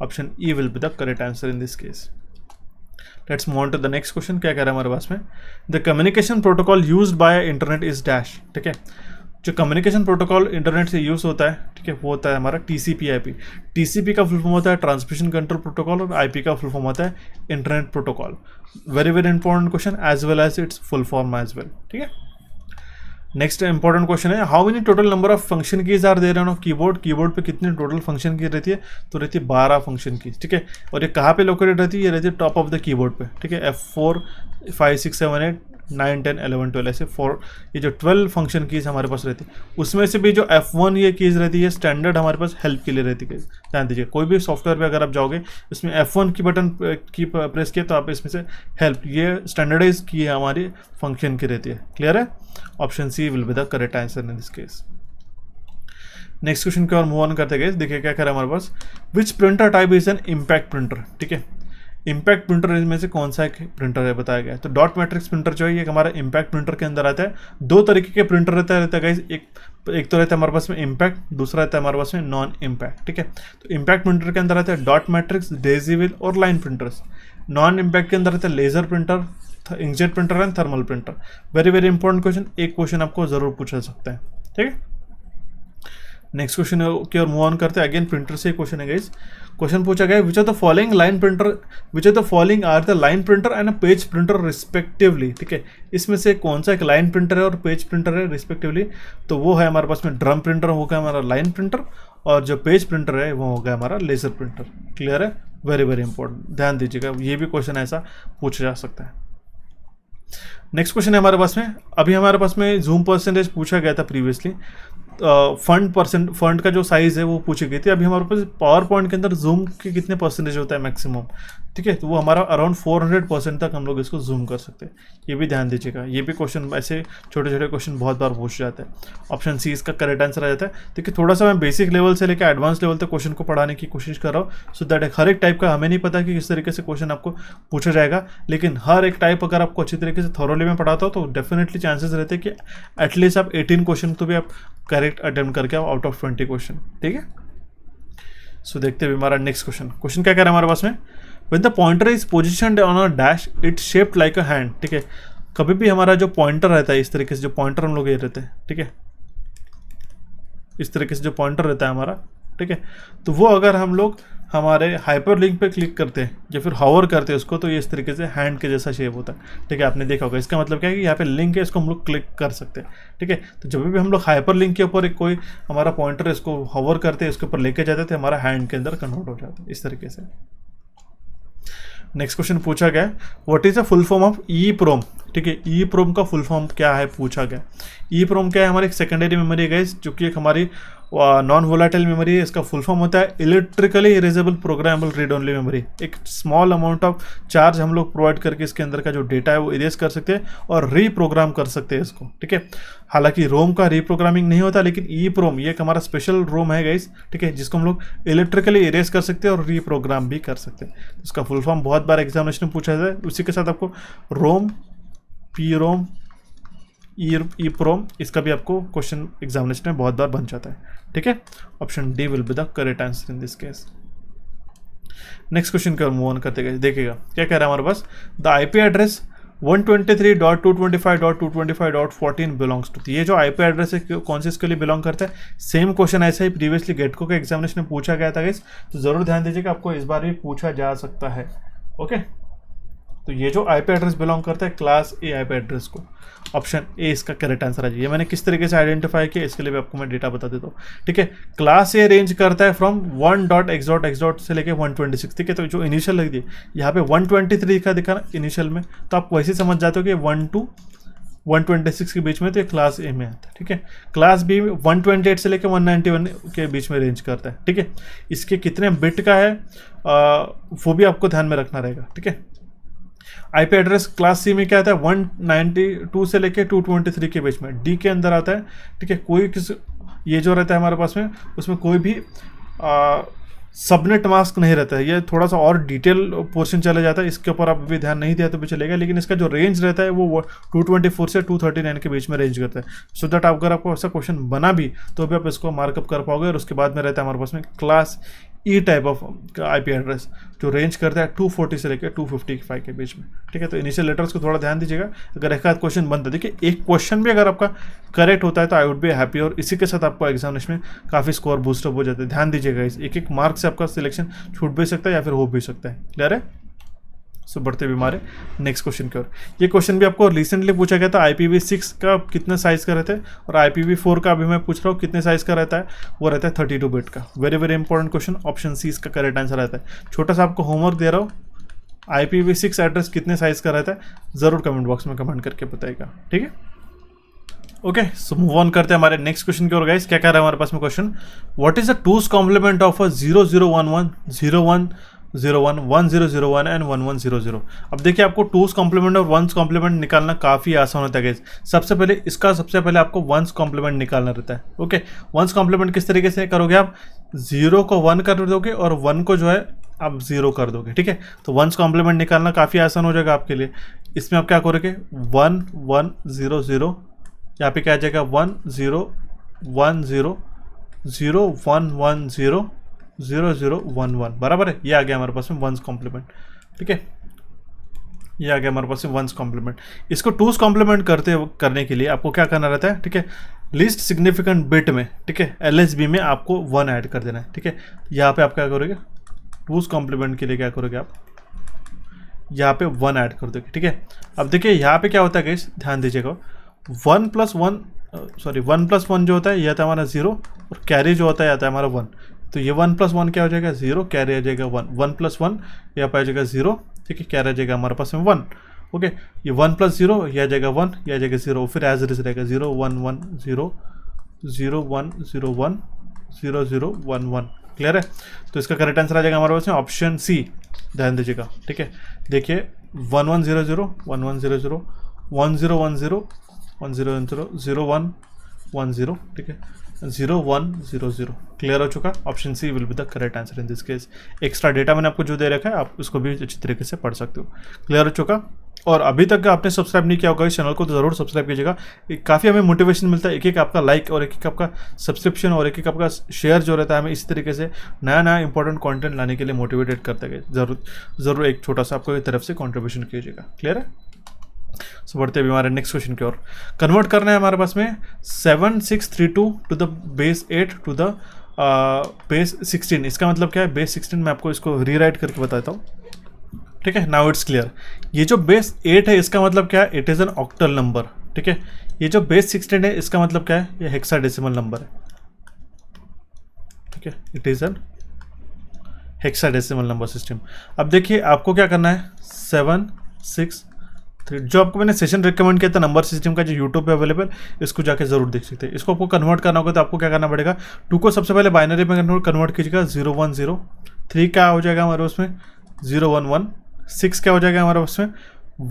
option E will be the correct answer in this case. Let's move on to the next question. क्या कह रहा है हमारे पास में, the communication protocol used by internet is dash. ठीक है, जो कम्युनिकेशन प्रोटोकॉल इंटरनेट से यूज़ होता है, ठीक है, वो होता है हमारा टीसीपी आईपी। टीसीपी का फुल फॉर्म होता है ट्रांसमिशन कंट्रोल प्रोटोकॉल और आईपी का फुल फॉर्म होता है internet protocol. Very very important question as well as its full form as well. ठीक है, नेक्स्ट इंपॉर्टेंट क्वेश्चन है, how many total number of function keys are there on keyboard. Keyboard पे कितनी total function की रहती है, तो रहती है 12 फंक्शन कीज। ठीक है, और ये कहाँ पे लोकेटेड रहती है, ये रहती है टॉप ऑफ द कीबोर्ड पे। ठीक है, F4 5 6 7 8 9 10 11 12 ऐसे 4, ये जो 12 फंक्शन कीज हमारे पास रहती है, उसमें से भी जो F1 ये कीज रहती है स्टैंडर्ड हमारे पास हेल्प के लिए रहती है। ध्यान दीजिए, कोई भी सॉफ्टवेयर पे अगर आप जाओगे इसमें F1 की बटन की प्रेस किया तो आप इसमें से हेल्प, ये स्टैंडर्डाइज की हमारी फंक्शन की रहती है। क्लियर है, option C will be the correct answer in this case. Next question की ओर मूव ऑन करते गए। देखिए क्या कह रहा है हमारे पास, which printer type is an impact printer. ठीक है, इम्पैक्ट प्रिंटर में से कौन सा एक प्रिंटर है बताया गया है। तो डॉट मैट्रिक्स प्रिंटर जो है ये हमारा इम्पैक्ट प्रिंटर के अंदर आता है। दो तरीके के प्रिंटर रहता है गाइस, एक तो रहता है हमारे पास में इम्पैक्ट, दूसरा रहता है हमारे पास में नॉन इम्पैक्ट। ठीक है, तो इम्पैक्ट प्रिंटर के अंदर रहता है डॉट मैट्रिक्स, डेजीविल और लाइन प्रिंटर्स। नॉन इम्पैक्ट के अंदर रहता है laser printer, inkjet printer and thermal printer. Very very important question, एक क्वेश्चन आपको जरूर पूछा सकता है। ठीक है, नेक्स्ट क्वेश्चन की ओर मूव ऑन करते हैं। अगेन प्रिंटर से क्वेश्चन है गाइस। क्वेश्चन पूछा गया, which are the following line printer, which are the following are the line printer and page printer respectively. ठीक है, इसमें से कौन सा एक लाइन प्रिंटर है और पेज प्रिंटर है रिस्पेक्टिवली। तो वो है हमारे पास में ड्रम प्रिंटर होगा हमारा लाइन प्रिंटर, और जो पेज प्रिंटर है वो होगा हमारा लेजर प्रिंटर। क्लियर है, वेरी वेरी इंपॉर्टेंट, ध्यान दीजिएगा, ये भी क्वेश्चन ऐसा पूछा जा सकता है। नेक्स्ट क्वेश्चन है हमारे पास में, अभी हमारे पास में जूम परसेंटेज पूछा गया था प्रीवियसली। फंड का जो साइज है वो पूछी गई थी। अभी हमारे पास पावर पॉइंट के अंदर जूम के कितने परसेंटेज होता है मैक्सिमम। ठीक है, तो वो हमारा अराउंड 400% तक हम लोग इसको जूम कर सकते हैं। ये भी ध्यान दीजिएगा, ये भी क्वेश्चन ऐसे छोटे छोटे क्वेश्चन बहुत बार पूछ जाते हैं। ऑप्शन सी इसका करेक्ट आंसर आ जाता है। देखिए, थोड़ा सा मैं बेसिक लेवल से लेकर एडवांस लेवल तक क्वेश्चन को पढ़ाने की कोशिश कर रहा हूँ, सो दैट हर एक टाइप का हमें नहीं पता कि किस तरीके से क्वेश्चन आपको पूछा जाएगा, लेकिन हर एक टाइप अगर आपको अच्छी तरीके से थॉरोली में पढ़ाता हो तो डेफिनेटली चांसेस रहते हैं कि एटलीस्ट आप 18 क्वेश्चन तो भी आप करेक्ट अटेम्प्ट करके आओ आउट ऑफ 20 क्वेश्चन। ठीक है, सो देखते हैं हमारा नेक्स्ट क्वेश्चन क्या कह रहा है हमारे पास में, when the pointer is positioned on a dash it shaped like a hand. ठीक है, कभी भी हमारा जो पॉइंटर रहता है इस तरीके से, जो पॉइंटर हम लोग ये रहते हैं, ठीक है, इस तरीके से जो पॉइंटर रहता है हमारा, ठीक है, तो वो अगर हम लोग हमारे हाइपर लिंक पे क्लिक करते हैं या फिर हॉवर करते हैं उसको, तो ये इस तरीके से हैंड के जैसा शेप होता है। ठीक है, आपने देखा होगा, इसका मतलब क्या है कि यहाँ पे लिंक है, इसको हम लोग क्लिक कर सकते हैं। ठीक है, तो जब भी हम लोग हाइपर लिंक के ऊपर एक कोई हमारा पॉइंटर है इसको हॉवर करते हैं, इसके ऊपर लेके जाते थे, हमारा हैंड के अंदर कन्वर्ट हो जाता है इस तरीके से। नेक्स्ट क्वेश्चन पूछा गया, what is the full form of EPROM. ठीक है, ई प्रोम का फुल फॉर्म क्या है पूछा गया। ई प्रोम क्या है, हमारी एक सेकेंडरी मेमोरी है जो कि एक हमारी नॉन वोलाटाइल मेमोरी है। इसका फुल फॉर्म होता है electrically erasable programmable read only memory. एक स्मॉल अमाउंट ऑफ चार्ज हम लोग प्रोवाइड करके इसके अंदर का जो डेटा है वो इरेज कर सकते हैं और रीप्रोग्राम कर सकते हैं इसको। ठीक है, हालांकि रोम का रीप्रोग्रामिंग नहीं होता, लेकिन ई प्रोम ये एक हमारा स्पेशल रोम है गाइस। ठीक है, जिसको हम लोग इलेक्ट्रिकली इरेज कर सकते हैं और रीप्रोग्राम भी कर सकते हैं। इसका फुल फॉर्म बहुत बार एग्जामिनेशन में पूछा जाता है। उसी के साथ आपको रोम, पी रोम, ई प्रोम, इसका भी आपको क्वेश्चन एग्जामिनेशन में बहुत बार बन जाता है। ठीक है, option D will be the correct answer in this case. Next question का मूव ऑन करते गए। देखिएगा क्या कह रहा है हमारे पास, the IP address 123.225.225.14 belongs to. ये जो आईपी एड्रेस है कौन से इसके लिए बिलोंग करता है। सेम क्वेश्चन ऐसा ही प्रीवियसली गेटको के एग्जामिनेशन में पूछा गया था गाइस, तो जरूर ध्यान दीजिएगा, आपको इस बार भी पूछा जा सकता है। ओके, तो ये जो आईपी एड्रेस बिलोंग करता है क्लास ए आईपी एड्रेस को, ऑप्शन ए इसका करेक्ट आंसर आ जाइए। मैंने किस तरीके से आइडेंटिफाई किया इसके लिए भी आपको मैं डेटा बता देता हूँ। ठीक है, क्लास ए रेंज करता है फ्रॉम 1.x.x. से लेके 126। ठीक है, तो जो इनिशियल लग दी यहाँ पे 123 का दिखा ना इनिशियल में, तो आप वैसे समझ जाते हो कि 1 to 126 के बीच में, तो ये क्लास ए में आता है। ठीक है, क्लास बी 128 से लेकर 191 के बीच में रेंज करता है। ठीक है, इसके कितने बिट का है वो भी आपको ध्यान में रखना रहेगा। ठीक है, आईपी एड्रेस क्लास सी में क्या आता है, 192 से लेकर 223 के बीच में, डी के अंदर आता है। ठीक है, कोई किस ये जो रहता है हमारे पास में, उसमें कोई भी सबनेट मास्क नहीं रहता है। ये थोड़ा सा और डिटेल पोर्शन चला जाता है, इसके ऊपर आप भी ध्यान नहीं दिया तो भी चलेगा, लेकिन इसका जो रेंज रहता है वो 224 से 239 के बीच में रेंज करता है। सो दैट अगर आपको ऐसा क्वेश्चन बना भी तो भी आप इसको मार्कअप कर पाओगे। और उसके बाद में रहता है हमारे पास में class E type of IP address जो रेंज करता है 240 से लेकर 255 के बीच में। ठीक है, तो इनिशियल लेटर्स को थोड़ा ध्यान दीजिएगा। अगर एक आध क्वेश्चन बनता है, देखिए एक क्वेश्चन भी अगर आपका करेक्ट होता है तो आई वुड बी हैप्पी, और इसी के साथ आपको एग्जामिनेशन में काफ़ी स्कोर बूस्टअप हो जाता है। ध्यान दीजिएगा, इस एक मार्क से आपका सिलेक्शन छूट भी सकता है या फिर हो भी सकता है। क्लियर है? सो बढ़ते भी हमारे नेक्स्ट क्वेश्चन की ओर। ये क्वेश्चन भी आपको रिसेंटली पूछा गया था, IPv6 का कितने साइज का रहता है, और IPv4 का अभी मैं पूछ रहा हूँ कितने साइज का रहता है, वो रहता है 32 बिट का। Very very important question, option C इसका करेक्ट आंसर रहता है। छोटा सा आपको होमवर्क दे रहा हूँ, IPv6 एड्रेस कितने साइज का रहता है ज़रूर कमेंट बॉक्स में कमेंट करके बताइएगा। ठीक है, ओके, सो मूव ऑन करते हैं हमारे नेक्स्ट क्वेश्चन की ओर। गाइस क्या कह रहा है हमारे पास में question, what is the two's complement of a 0011 01 01 1001 and 1100। अब देखिए आपको टूज कॉम्प्लीमेंट और वंस कॉम्प्लीमेंट निकालना काफ़ी आसान होता है गाइस। सबसे पहले आपको वंस कॉम्प्लीमेंट निकालना रहता है। ओके, वंस कॉम्प्लीमेंट किस तरीके से करोगे, आप 0 को 1 कर दोगे और 1 को जो है आप 0 कर दोगे। ठीक है, तो वंस कॉम्प्लीमेंट निकालना काफ़ी आसान हो जाएगा आपके लिए। इसमें आप क्या करोगे, 1 1 0 0, यहाँ पे क्या आ जाएगा 1 0 1 0 0 1 1 0 0 0 1 1, बराबर है। ये आ गया हमारे पास में वंस कॉम्प्लीमेंट। ठीक है, ये आ गया हमारे पास में वंस कॉम्प्लीमेंट। इसको टूज कॉम्प्लीमेंट करने के लिए आपको क्या करना रहता है, ठीक है, लीस्ट सिग्निफिकेंट बिट में, ठीक है, LSB में आपको 1 ऐड कर देना है। ठीक है, यहाँ पे आप क्या करोगे, टूज कॉम्प्लीमेंट के लिए क्या करोगे, आप यहाँ पे 1 ऐड कर दोगे। ठीक है, अब देखिए यहाँ पे क्या होता है गाइस, ध्यान दीजिएगा, 1 + 1 जो होता है ये आता है हमारा 0, और कैरी जो होता है आता है हमारा 1। तो ये 1 + 1 क्या हो जाएगा 0, कैरी आ जाएगा 1, 1 + 1 यहाँ पे आ जाएगा 0। ठीक है, कैरी आ जाएगा हमारे पास में 1। ओके, ये 1 + 0 ये आ जाएगा 1, ये आ जाएगा 0, फिर एज इट इज रहेगा 0 1 1 0 0 1 0 1 0 0 1 1। क्लियर है? तो इसका करेक्ट आंसर आ जाएगा हमारे पास में ऑप्शन सी। ध्यान दीजिएगा। ठीक है, देखिए 1 1 0 0 1 1 0 0 1 0 1 0 1 0 1 0 0 1 1 0। ठीक है, 0 1 0 0। क्लियर हो चुका? Option C will be the correct answer in this case. Extra data मैंने आपको जो दे रखा है आप उसको भी अच्छी तरीके से पढ़ सकते हो। क्लियर हो चुका? और अभी तक आपने सब्सक्राइब नहीं किया होगा इस चैनल को तो ज़रूर सब्सक्राइब कीजिएगा। काफ़ी हमें मोटिवेशन मिलता है, एक एक आपका लाइक और एक एक आपका सब्सक्रिप्शन और एक एक आपका शेयर जो रहता है हमें इसी तरीके से नया नया इंपॉर्टेंट कंटेंट लाने के लिए मोटिवेटेड करते गए। ज़रूर एक छोटा सा आपको तरफ से कॉन्ट्रीब्यूशन कीजिएगा। क्लियर है? सो बढ़ते भी हमारे नेक्स्ट क्वेश्चन की ओर। कन्वर्ट करना है हमारे पास में 7632 to the base 8 to the base 16। इसका मतलब क्या है, बेस 16 मैं आपको इसको रीराइट करके बताता हूँ। ठीक है, नाउ इट्स क्लियर। ये जो बेस 8 है इसका मतलब क्या है, it is an octal number. ठीक है, ये जो बेस 16 है इसका मतलब क्या है, ये हेक्साडेसिमल नंबर है। ठीक है, it is an hexadecimal number system. अब देखिए आपको क्या करना है, 7 6 3, जो आपको मैंने सेशन रिकमेंड किया था नंबर सिस्टम का जो यूट्यूब पे अवेलेबल, इसको जाके जरूर देख सकते हैं। इसको आपको कन्वर्ट करना होगा तो आपको क्या करना पड़ेगा, 2 को सबसे पहले बाइनरी में कन्वर्ट कीजिएगा, 0 1 0, 3 क्या हो जाएगा हमारे उसमें 0 1 1, 6 क्या हो जाएगा हमारे पास में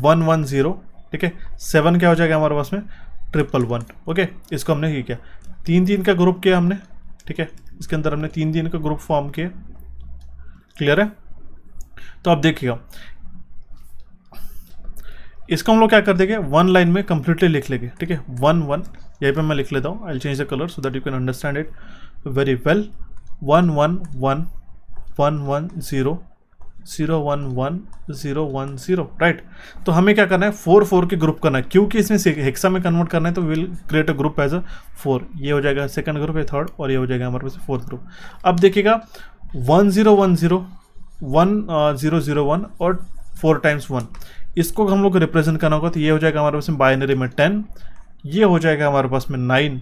1 1 0। ठीक है, 7 क्या हो जाएगा हमारे पास में 1 1 1। ओके, इसको हमने ये किया 3 3 का ग्रुप किया हमने। ठीक है, इसके अंदर हमने 3 3 का ग्रुप फॉर्म किया। क्लियर है? तो आप देखिएगा इसको हम लोग क्या कर देंगे, 1 लाइन में कंप्लीटली लिख लेंगे। ठीक है, 1 1 यहीं पे मैं लिख लेता हूँ। I will change the colour so that you can understand it very well. 1 1 1 1 1 0 0 1 1 0 1 0। Right, तो हमें क्या करना है 4 4 के ग्रुप करना है, क्योंकि इसमें हेक्सा में कन्वर्ट करना है तो will create a group as a 4। ये हो जाएगा सेकंड ग्रुप, ये थर्ड, और ये हो जाएगा हमारे पास 4th ग्रुप। अब देखिएगा 1 0 1 0 1 0 0 1 और 4 टाइम्स 1, इसको हम लोग को रिप्रेजेंट करना होगा तो ये हो जाएगा हमारे पास में बाइनरी में 10, ये हो जाएगा हमारे पास में 9,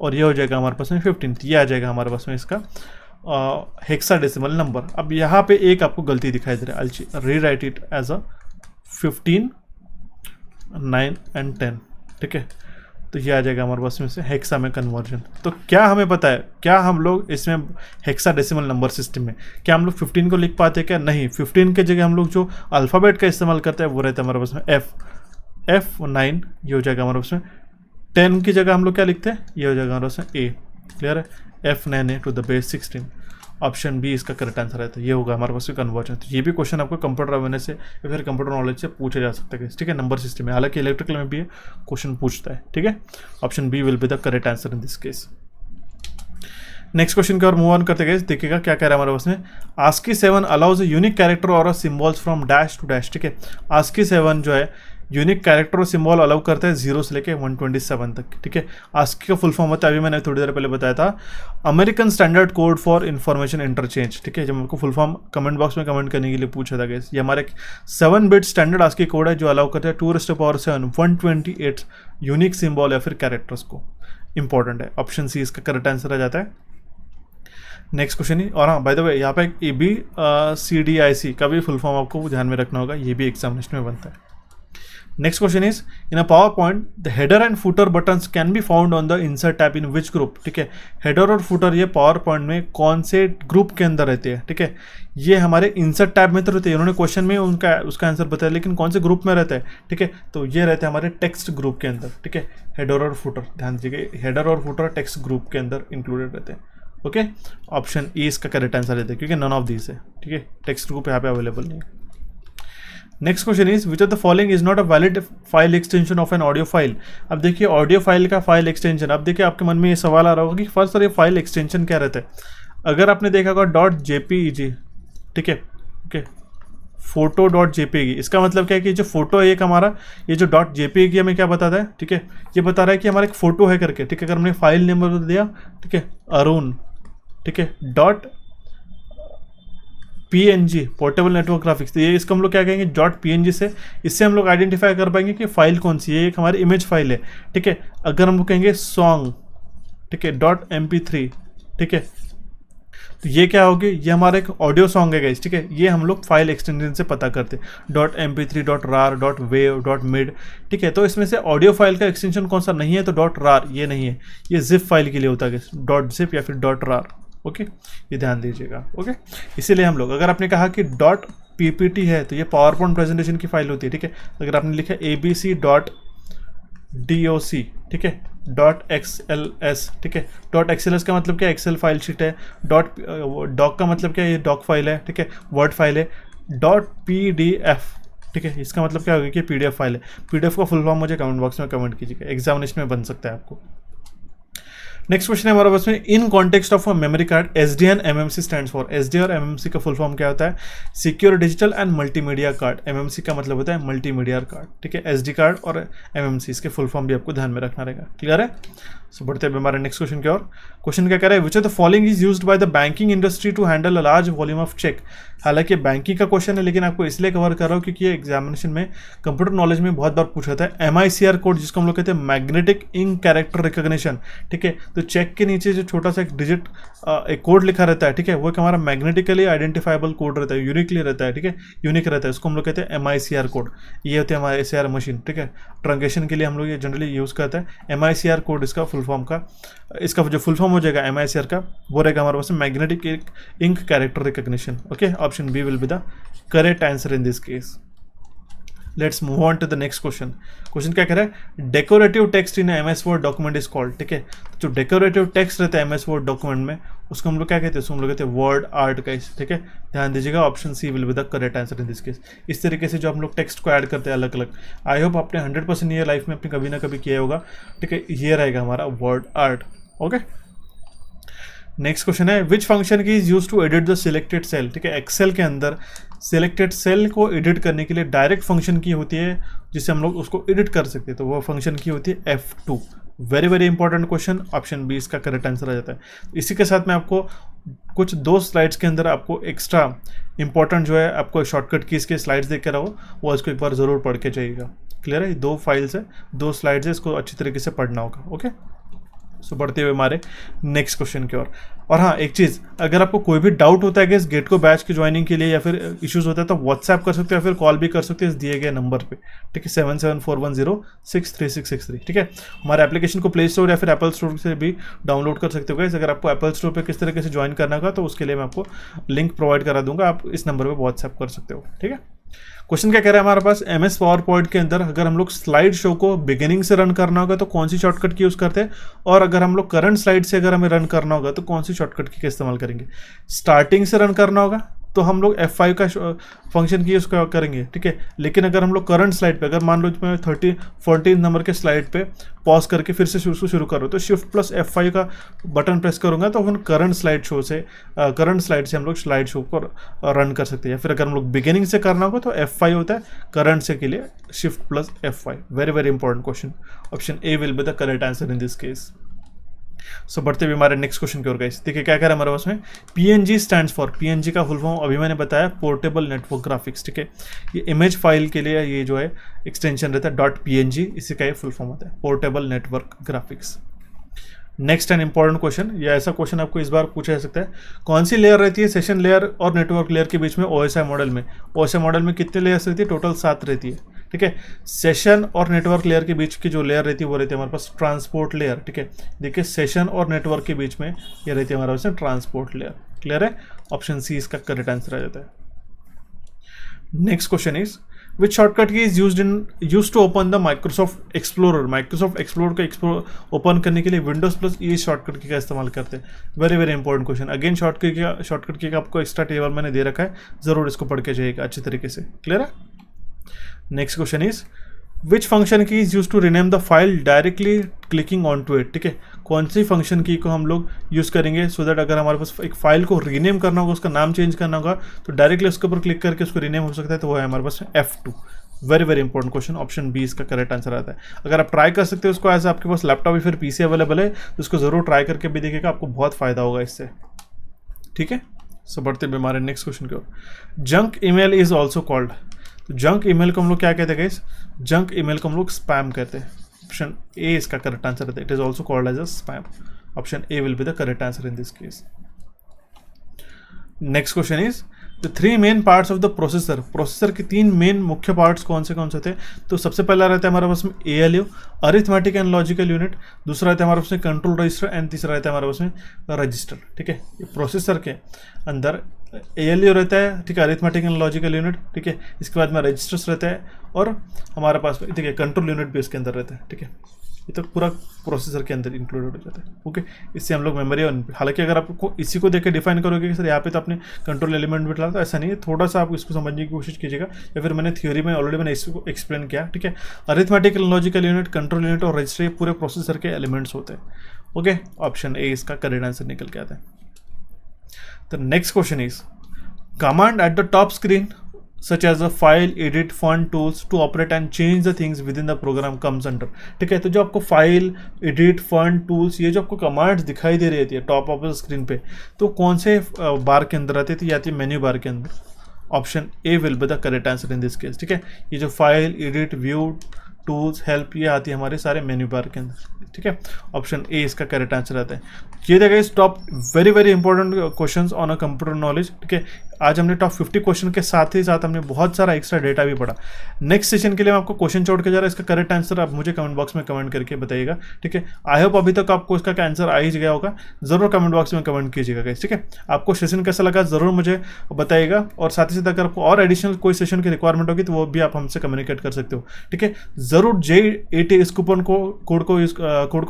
और ये हो जाएगा हमारे पास में 15। ये आ जाएगा हमारे पास में इसका हेक्साडेसिमल नंबर। अब यहाँ पे एक आपको गलती दिखाई दे रहा है, I rewrite it as a 15 9 and 10। ठीक है, तो ये आ जाएगा हमारे पास में से हेक्सा में कन्वर्जन। तो क्या हमें पता है, क्या हम लोग इसमें हेक्सा डेसिमल नंबर सिस्टम में क्या हम लोग 15 को लिख पाते हैं क्या? नहीं, 15 के जगह हम लोग जो अल्फ़ाबेट का इस्तेमाल करते हैं वो रहता है हमारे पास में F9, ये हो जाएगा हमारे पास में। 10 की जगह हम लोग क्या लिखते हैं, ये हो जाएगा हमारे पास में A। क्लियर है, F9A to the base 16। Option B इसका करेक्ट आंसर है, तो ये होगा हमारे पास में कन्वर्जन। तो ये भी क्वेश्चन आपको कंप्यूटर अवेयरनेस से या फिर कंप्यूटर नॉलेज से पूछा जा सकता है, ठीक है, नंबर सिस्टम में। हालांकि इलेक्ट्रिकल में भी ये क्वेश्चन पूछता है, ठीक है। Option B will be the correct answer in this case. Next question की ओर मूव ऑन करते गए, देखिएगा क्या कह रहा है हमारे पास में। ASCII 7 allows a unique character और a symbols from dash to dash, ठीक है। ASCII 7 जो है यूनिक कैरेक्टर और सिंबल अलाउ करता है 0 से लेके 127 तक, ठीक है। ASCII का फुल फॉर्म होता है, अभी मैंने थोड़ी देर पहले बताया था, American standard code for information interchange, ठीक है। जब आपको फुल फॉर्म कमेंट बॉक्स में कमेंट करने के लिए पूछा था गाइस, ये हमारे 7 बिट स्टैंडर्ड ASCII कोड है जो अलाउ करता है 2⁻7 128 यूनिक सिंबल या फिर कैरेक्टर्स को। इंपॉर्टेंट है, ऑप्शन सी इसका करेक्ट आंसर आ जाता है। नेक्स्ट क्वेश्चन ही, और हाँ बाय द वे यहाँ पे ABCDIC का भी फुल फॉर्म आपको ध्यान में रखना होगा, ये भी एग्जामिनेशन में बनता है। Next question is, in a power point the header and footer buttons can be found on the insert tab in which group, ठीक है। हेडर और फुटर ये पावर पॉइंट में कौन से ग्रुप के अंदर रहते हैं, ठीक है। ये हमारे इंसर्ट टैब में तो रहते हैं, उन्होंने क्वेश्चन में उसका आंसर बताया, लेकिन कौन से ग्रुप में रहता है, ठीक है। तो ये रहते हैं हमारे टेक्स्ट ग्रुप के अंदर, ठीक है। हेडर और फुटर, ध्यान दीजिएगा, हेडर और फुटर टेक्स्ट ग्रुप के अंदर इंक्लूडेड रहते हैं। ओके, ऑप्शन ए इसका करेक्ट आंसर रहता है, क्योंकि नन ऑफ दीज है, ठीक है। टेक्स्ट ग्रुप यहाँ पे अवेलेबल नहीं है। Next question is, which of the following is not a valid file extension of an audio file. अब देखिए ऑडियो फाइल का फाइल एक्सटेंशन, अब देखिए आपके मन में ये सवाल आ रहा होगा कि फर्स्ट सर ये फाइल एक्सटेंशन क्या रहता है। अगर आपने देखा होगा .jpeg, ठीक है, ओके, फोटो .jpeg, इसका मतलब क्या है कि जो फोटो है एक हमारा, ये जो .jpeg हमें क्या बताता है, ठीक है, ये बता रहा है कि हमारा एक फोटो है करके, ठीक है। अगर हमने फाइल नंबर दिया, ठीक है, अरुण, ठीक है, .png पोर्टेबल नेटवर्क ग्राफिक्स, तो ये इसको हम लोग क्या कहेंगे .png से, इससे हम लोग आइडेंटिफाई कर पाएंगे कि फाइल कौन सी है, एक हमारी इमेज फाइल है, ठीक है। अगर हम लोग कहेंगे सॉन्ग, ठीक है, .mp3, ठीक है, तो ये क्या होगी, ये हमारा एक ऑडियो सॉन्ग है गाइस, ठीक है। ये हम लोग फाइल एक्सटेंशन से पता करते हैं, .mp3, .rar, .wav, .mid, ठीक है। तो इसमें से ऑडियो फाइल का एक्सटेंशन कौन सा नहीं है, तो .rar ये नहीं है, ये जिप फाइल के लिए होता है .zip या फिर .rar, ओके, ये ध्यान दीजिएगा, ओके। इसीलिए हम लोग, अगर आपने कहा कि .ppt है तो ये पावर पॉइंट प्रेजेंटेशन की फाइल होती है, ठीक है। अगर आपने लिखा abc.doc, ठीक है, .xls, ठीक है, .xls का मतलब क्या, एक्सेल फाइल शीट है। .doc का मतलब क्या, ये डॉक फाइल है, ठीक है, वर्ड फाइल है। .pdf, ठीक है, इसका मतलब क्या होगा कि PDF फाइल है। PDF का फुल फॉर्म मुझे कमेंट बॉक्स में कमेंट कीजिएगा, एग्जामिनेशन में बन सकता है आपको। नेक्स्ट क्वेश्चन है हमारे पास में, in context of a memory card SD and MMC stands for. SD और MMC का फुल फॉर्म क्या होता है, secure digital and multimedia card. MMC का मतलब होता है मल्टीमीडिया कार्ड, ठीक है। SD कार्ड और MMC इसके फुल फॉर्म भी आपको ध्यान में रखना रहेगा, क्लियर है। सो बढ़ते हैं हमारे नेक्स्ट क्वेश्चन की ओर। क्वेश्चन क्या कह रहा है, which of the following is used by the banking industry to handle a large volume of cheque. हालांकि बैंकिंग का क्वेश्चन है, लेकिन आपको इसलिए कवर कर रहा हूँ क्योंकि ये एग्जामिनेशन में कंप्यूटर नॉलेज में बहुत बार पूछा था है। MICR कोड, जिसको हम लोग कहते हैं मैग्नेटिक इंक कैरेक्टर रिकॉग्निशन, ठीक है। तो चेक के नीचे जो छोटा सा एक डिजिट एक कोड लिखा रहता है, ठीक है, वो एक हमारा मैग्नेटिकली आइडेंटिफाइबल कोड रहता है, यूनिकली रहता है, ठीक है, यूनिक रहता है, उसको हम लोग कहते हैं MICR कोड। ये होते हैं हमारे SAR मशीन, ठीक है, ट्रांजेक्शन के लिए हम लोग ये जनरली यूज़ करते हैं। MICR कोड इसका फुल फॉर्म का, इसका जो फुल फॉर्म हो जाएगा MICR का, वो रहेगा हमारे पास magnetic ink character recognition, okay. Option B will be the correct answer in this case. Let's move on to the next question. Question क्या कह रहा है, decorative text in MS Word document is called, ठीक है। जो decorative text रहता है MS Word document में, उसको हम लोग क्या कहते हैं, उसको हम लोग कहते हैं वर्ड आर्ट गाइस, ठीक है। ध्यान दीजिएगा, option C will be the correct answer in this case. इस तरीके से जो हम लोग टेक्स्ट को ऐड करते हैं अलग अलग, आई होप आपने 100% ये लाइफ में अपने कभी ना कभी किया होगा, ठीक है। ये रहेगा हमारा word art, okay. Next question is, which function key is use to edit the selected cell, ठीक है। एक्सेल के अंदर सिलेक्टेड सेल को एडिट करने के लिए डायरेक्ट फंक्शन की होती है जिससे हम लोग उसको एडिट कर सकते हैं, तो वो फंक्शन की होती है F2। Very very important question, option B इसका करेक्ट आंसर आ जाता है। इसी के साथ मैं आपको कुछ 2 स्लाइड्स के अंदर आपको एक्स्ट्रा इंपॉर्टेंट जो है आपको शॉर्टकट कीज के स्लाइड्स देख के रहो, वो इसको एक बार ज़रूर पढ़ के जाइएगा, क्लियर है। 2 फाइल्स है, 2 स्लाइड्स है, इसको अच्छी तरीके से पढ़ना होगा, ओके। सो बढ़ते हुए हमारे नेक्स्ट क्वेश्चन की ओर। और हाँ, एक चीज़, अगर आपको कोई भी डाउट होता है कि इस गेट को बैच की ज्वाइनिंग के लिए या फिर इश्यूज होता है तो व्हाट्सएप कर सकते हो या फिर कॉल भी कर सकते हो इस दिए गए नंबर पे, ठीक है, 7741063663, ठीक है। हमारे एप्लीकेशन को प्ले स्टोर या फिर एप्पल स्टोर से भी डाउनलोड कर सकते हो गाइस। अगर आपको एप्पल स्टोर पे किस तरीके से ज्वाइन करना होगा तो उसके लिए मैं आपको लिंक प्रोवाइड करा दूंगा, आप इस नंबर पर व्हाट्सएप कर सकते हो, ठीक है। क्वेश्चन क्या कह रहा है हमारे पास, एमएस पावर पॉइंट के अंदर अगर हम लोग स्लाइड शो को बिगिनिंग से रन करना होगा तो कौन सी शॉर्टकट की यूज़ करते हैं, और अगर हम लोग करंट स्लाइड से अगर हमें रन करना होगा तो कौन सी शॉर्टकट की का इस्तेमाल करेंगे। स्टार्टिंग से रन करना होगा तो हम लोग F5 का फंक्शन की यूज़ करेंगे, ठीक है। लेकिन अगर हम लोग करंट स्लाइड पे, अगर मान लो मैं 14 नंबर के स्लाइड पे पॉज करके फिर से शुरू कर रहा हूँ तो Shift+F5 का बटन प्रेस करूँगा तो अपन करंट स्लाइड से हम लोग स्लाइड शो को रन कर सकते हैं। या फिर अगर हम लोग बिगिनिंग से करना होगा तो F5 होता है, करंट से के लिए Shift+F5। Very very important question, option A will be the correct answer in this case. So बढ़ते हुए हमारे नेक्स्ट क्वेश्चन की ओर गाइस, देखिए क्या कह रहा है हमारे पास में, PNG स्टैंड्स फॉर, PNG का फुल फॉर्म अभी मैंने बताया पोर्टेबल नेटवर्क ग्राफिक्स, ठीक है। ये इमेज फाइल के लिए ये जो है एक्सटेंशन रहता है .png, इसी का ये फुल फॉर्म होता है portable network graphics. Next and important question, या ऐसा क्वेश्चन आपको इस बार पूछा जा सकता है, कौन सी लेयर रहती है सेशन लेयर और नेटवर्क लेयर के बीच में OSI मॉडल में। OSI मॉडल में कितने लेयर्स रहती है, टोटल 7 रहती है, ठीक है। सेशन और नेटवर्क लेयर के बीच की जो लेयर रहती है वो रहती है हमारे पास ट्रांसपोर्ट लेयर, ठीक है। देखिए सेशन और नेटवर्क के बीच में ये रहती है हमारे पास ट्रांसपोर्ट लेयर। क्लियर है, ऑप्शन सी इसका करेक्ट आंसर आ जाता है। Next question is which shortcut key is used to open the Microsoft Explorer. Microsoft Explorer को ओपन करने के लिए Windows+E शॉर्टकट की का इस्तेमाल करते हैं। Very very important question, again shortcut की का आपको एक्स्ट्रा टेबल मैंने दे रखा है, जरूर इसको पढ़ के जाइएगा अच्छी तरीके से। क्लियर है। Next question is which function key is use to rename the file directly clicking on to it, ठीक है। कौन सी फंक्शन की को हम लोग यूज़ करेंगे सो दैट अगर हमारे पास एक फाइल को रीनेम करना होगा, उसका नाम चेंज करना होगा तो डायरेक्टली उसके ऊपर क्लिक करके उसको रीनेम हो सकता है, तो वो है हमारे पास F2। Very very important question, option B इसका करेक्ट आंसर आता है। अगर आप ट्राई कर सकते हो उसको, एज आपके पास लैपटॉप या फिर PC अवेलेबल है तो उसको जरूर ट्राई करके भी देखिएगा, आपको बहुत फायदा होगा इससे, ठीक है। सो बढ़ते हुए हमारे नेक्स्ट क्वेश्चन की ओर, junk email is also called. तो जंक ईमेल को हम लोग क्या कहते हैं गाइस, जंक ईमेल को हम लोग स्पैम कहते हैं। ऑप्शन ए इसका करेक्ट आंसर है, it is also called as a spam. Option A will be the correct answer in this case. Next question is the 3 main parts of the processor. Processor के 3 main मुख्य parts कौन से थे, तो सबसे पहला रहता है हमारे पास में ALU, arithmetic and logical unit, दूसरा रहता है हमारे पास में कंट्रोल रजिस्टर, एंड तीसरा रहता है हमारे पास में रजिस्टर, ठीक है। प्रोसेसर के अंदर ALU रहता है, ठीक है, अरिथमेटिक एंड लॉजिकल यूनिट, ठीक है। इसके बाद में रजिस्टर्स रहता है और हमारे पास में, ठीक है, कंट्रोल यूनिट भी इसके अंदर रहता है, ठीक है। ये तो पूरा प्रोसेसर के अंदर इंक्लूडेड हो जाता है, ओके। इससे हम लोग मेमोरी, हालांकि अगर आपको इसी को देख के डिफाइन करोगे कि सर यहाँ पे तो आपने कंट्रोल एलिमेंट भी डाला, तो ऐसा नहीं है, थोड़ा सा आप इसको समझने की कोशिश कीजिएगा, या फिर मैंने थ्योरी में ऑलरेडी मैंने इसको एक्सप्लेन किया, ठीक है। Arithmetic and logical unit, control unit और रजिस्टर पूरे प्रोसेसर के एलिमेंट्स होते हैं, ओके। ऑप्शन ए इसका करेक्ट आंसर निकल के आता है। The next question is command at the top screen such as a file, edit, font tools to operate and change the things within the program comes under, ठीक है। तो जो आपको फाइल, एडिट, फंड टूल्स, ये जो आपको commands दिखाई दे रही है टॉप ऑफ द स्क्रीन पे, तो कौन से बार के अंदर आती है, आती है मेन्यू बार के अंदर। Option A will be the correct answer in this case, ठीक है। ये जो file, edit, view, tools, help, ये आती है हमारे सारे मेन्यू बार के अंदर, ठीक है। ऑप्शन ए इसका करेक्ट आंसर आता है। ये देखिए इस top very very important questions on a computer knowledge, ठीक है। आज हमने टॉप 50 क्वेश्चन के साथ ही साथ हमने बहुत सारा एक्स्ट्रा डेटा भी पढ़ा। नेक्स्ट सेशन के लिए मैं आपको क्वेश्चन छोड़ के जा रहा है, इसका करेक्ट आंसर आप मुझे कमेंट बॉक्स में कमेंट करके बताइएगा, ठीक है। आई होप अभी तक आपको इसका आंसर आ ही गया होगा, जरूर कमेंट बॉक्स में कमेंट कीजिएगा गाइस, ठीक है। आपको सेशन कैसा लगा जरूर मुझे बताइएगा, और साथ ही साथ अगर आपको और एडिशनल कोई सेशन की रिक्वायरमेंट होगी तो वो भी आप हमसे कम्युनिकेट कर सकते हो, ठीक है। जरूर J80 इस कूपन कोड को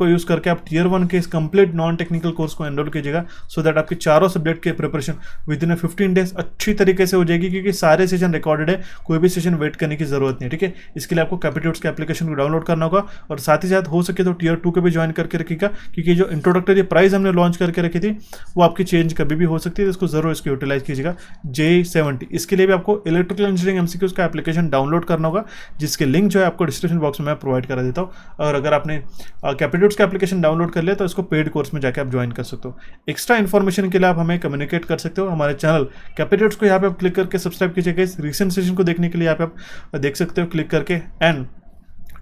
यूज करके आप Tier 1 के इस कंप्लीट नॉन टेक्निकल कोर्स को एनरोल कीजिएगा, सो दैट आपके चारों सब्जेक्ट के प्रिपरेशन विद इन 15 डेज अच्छी तरीके से हो जाएगी, क्योंकि सारे सेशन रिकॉर्डेड है, कोई भी सेशन वेट करने की जरूरत नहीं, ठीक है। इसके लिए आपको कैपिट्यूड्स के एप्लीकेशन को डाउनलोड करना होगा, और साथ ही साथ हो सके तो Tier 2 के भी ज्वाइन करके रखिएगा, क्योंकि जो इंट्रोडक्टरी प्राइस हमने लॉन्च करके रखी थी वो आपकी चेंज कभी भी हो सकती है, इसको जरूर इसको यूटिलाइज कीजिएगा। J70 इसके लिए भी आपको इलेक्ट्रिकल इंजीनियरिंग MCQs का एप्लीकेशन डाउनलोड करना होगा, जिसके लिंक जो है आपको डिस्क्रिप्शन बॉक्स में मैं प्रोवाइड करा देता हूँ। और अगर आपने कैपिट्यूड्स का एप्लीकेशन डाउनलोड कर लिया तो इसको पेड कोर्स में जाकर आप ज्वाइन कर सकते हो। एक्स्ट्रा इन्फॉर्मेशन के लिए आप हमें कम्युनिकेट कर सकते हो, हमारे चैनल कैपिट्यूड्स को यहाँ पे आप क्लिक करके सब्सक्राइब कीजिएगा। इस रिसेंट सेशन को देखने के लिए यहाँ पे आप देख सकते हो क्लिक करके, एंड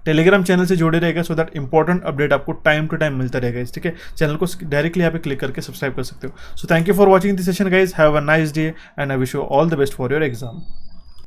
टेलीग्राम चैनल से जुड़े रहेगा, सो दैट इंपॉर्टेंट अपडेट आपको टाइम टू टाइम मिलता रहेगा। ठीक है, चैनल को डायरेक्टली यहाँ पे क्लिक करके सब्सक्राइब कर सकते हो। So thank you for watching this session guys, have a nice day and I wish you all the best for your exam.